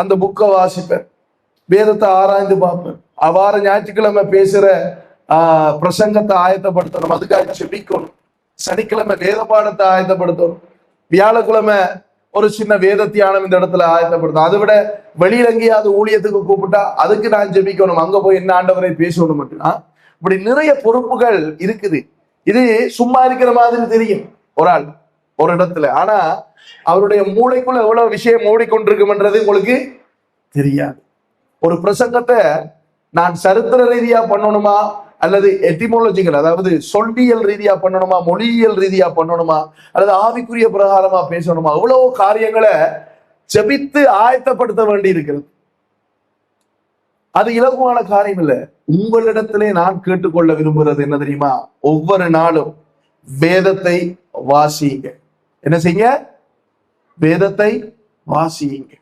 அந்த புக்கை வாசிப்பேன், வேதத்தை ஆராய்ந்து பார்ப்பேன். அவ்வாறு ஞாயிற்றுக்கிழமை பேசுற பிரசங்கத்தை ஆயத்தப்படுத்தணும், அதுக்காக செபிக்கணும். சனிக்கிழமை வேத பாடத்தை ஆயத்தப்படுத்தணும். வியாழக்கிழமை ஒரு சின்ன வேத தியானம் இந்த இடத்துல ஆயத்தப்படுத்தும். அதை விட வெளியில எங்கேயாவது ஊழியத்துக்கு கூப்பிட்டா அதுக்கு நான் ஜெபிக்கணும், அங்க போய் என்ன ஆண்டவரை பேசணும் மட்டும். இப்படி நிறைய பொறுப்புகள் இருக்குது. இது சும்மா இருக்கிற மாதிரி தெரியும் ஒரு ஆள் ஒரு இடத்துல, ஆனா அவருடைய மூளைக்குள்ள எவ்வளவு விஷயம் மூடிக்கொண்டிருக்கும்ன்றது உங்களுக்கு தெரியாது. ஒரு பிரசங்கத்தை நான் சரித்திர ரீதியா பண்ணணுமா, அல்லது எட்டிமாலஜிக்கல், அதாவது சொல்லியல் ரீதியா பண்ணணுமா, மொழியியல் ரீதியா பண்ணணுமா, அல்லது ஆவிக்குரிய பிரகாரமா பேசணுமா, எவ்வளவு காரியங்களை ஜெபித்து ஆயத்தப்படுத்த வேண்டி இருக்கிறது. அது இலகுவான காரியம் இல்லை. உங்களிடத்திலே நான் கேட்டுக்கொள்ள விரும்புகிறது என்ன தெரியுமா? ஒவ்வொரு நாளும் வேதத்தை வாசியுங்க. என்ன செய்யுங்க? வேதத்தை வாசியுங்க.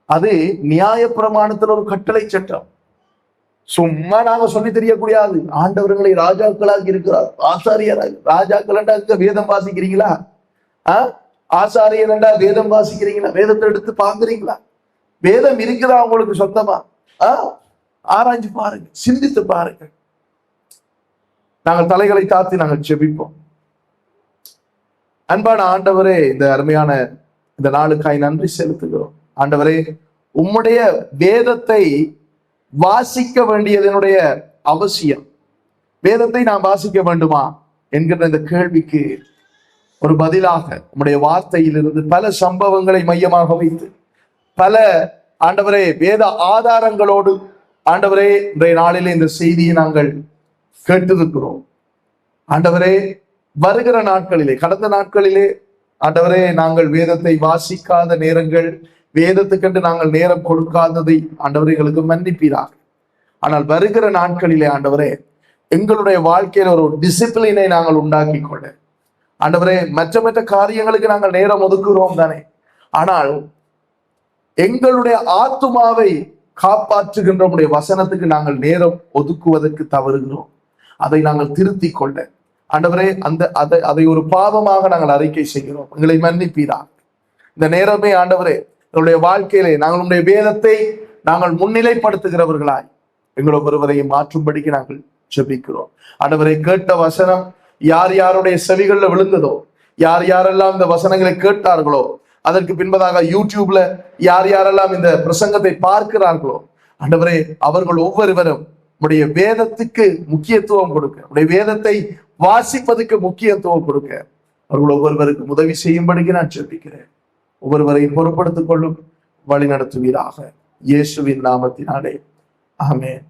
அது நியாய பிரமாணத்தில் ஒரு கட்டளை சட்டம். சும்மா நாங்க சொல்லி தெரியக்கூடியது. ஆண்டவர்களை ராஜாக்களாக இருக்கிறார், ஆசாரியராக. ராஜாக்கள் அங்க வேதம் வாசிக்கிறீங்களா? ஆசாரியன்டா வேதம் வாசிக்கிறீங்களா? வேதத்தை எடுத்து பாக்குறீங்களா? வேதம் இருக்குதா உங்களுக்கு சொந்தமா? ஆராய்ஞ்சு பாருங்க, சிந்தித்து பாருங்க. நாங்கள் தலைகளை தாத்தி நாங்கள் ஜெபிப்போம். அன்பான ஆண்டவரே, இந்த அருமையான இந்த நாளுக்காய் நன்றி செலுத்துகிறோம். ஆண்டவரே, உம்முடைய வேதத்தை வாசிக்க வேண்டியதனுடைய அவசியம், வேதத்தை நாம் வாசிக்க வேண்டுமா என்கிற இந்த கேள்விக்கு ஒரு பதிலாக உம்முடைய வார்த்தையிலிருந்து பல சம்பவங்களை மையமாக வைத்து பல ஆண்டவரே வேத ஆதாரங்களோடு ஆண்டவரே இன்றைய நாளிலே இந்த செய்தியை நாங்கள் கேட்டிருக்கிறோம். ஆண்டவரே, வருகிற நாட்களிலே, கடந்த நாட்களிலே ஆண்டவரே நாங்கள் வேதத்தை வாசிக்காத நேரங்கள், வேதத்துக்கென்று நாங்கள் நேரம் கொடுக்காததை ஆண்டவரே எங்களுக்கு மன்னிப்பீராக. ஆனால் வருகிற நாட்களிலே ஆண்டவரே எங்களுடைய வாழ்க்கையில ஒரு டிசிப்ளினை நாங்கள் உண்டாக்கி கொள்ள ஆண்டவரே, மற்ற காரியங்களுக்கு நாங்கள் நேரம் ஒதுக்குகிறோம் தானே, ஆனால் எங்களுடைய ஆத்துமாவை காப்பாற்றுகின்ற உடைய வசனத்துக்கு நாங்கள் நேரம் ஒதுக்குவதற்கு தவறுகிறோம். அதை நாங்கள் திருத்தி கொள்ள ஆண்டவரே அதை ஒரு பாவமாக நாங்கள் அறிக்கை செய்கிறோம். எங்களை மன்னிப்பீரா. இந்த நேரமே ஆண்டவரே எங்களுடைய வாழ்க்கையிலே நாங்கள் உடைய வேதத்தை நாங்கள் முன்னிலைப்படுத்துகிறவர்களாய் எங்கள் ஒவ்வொருவரையும் மாற்றும்படிக்கு நாங்கள் ஜெபிக்கிறோம். ஆண்டவரை, கேட்ட வசனம் யார் யாருடைய செவிகள்ல விழுந்ததோ, யார் யாரெல்லாம் இந்த வசனங்களை கேட்டார்களோ, அதற்கு பின்பதாக யூடியூப்ல யார் யாரெல்லாம் இந்த பிரசங்கத்தை பார்க்கிறார்களோ, ஆண்டவரே அவர்கள் ஒவ்வொருவரும் உடைய வேதத்துக்கு முக்கியத்துவம் கொடுக்க, உடைய வேதத்தை வாசிப்பதற்கு முக்கியத்துவம் கொடுக்க அவர்கள் ஒவ்வொருவருக்கு உதவி செய்யும்படிக்கு நான் ஜெபிக்கிறேன். ஒவ்வொருவரையும் பொறுப்படுத்திக் கொள்ளும், வழி நடத்துவீராக. இயேசுவின் நாமத்தினாலே ஆமென்.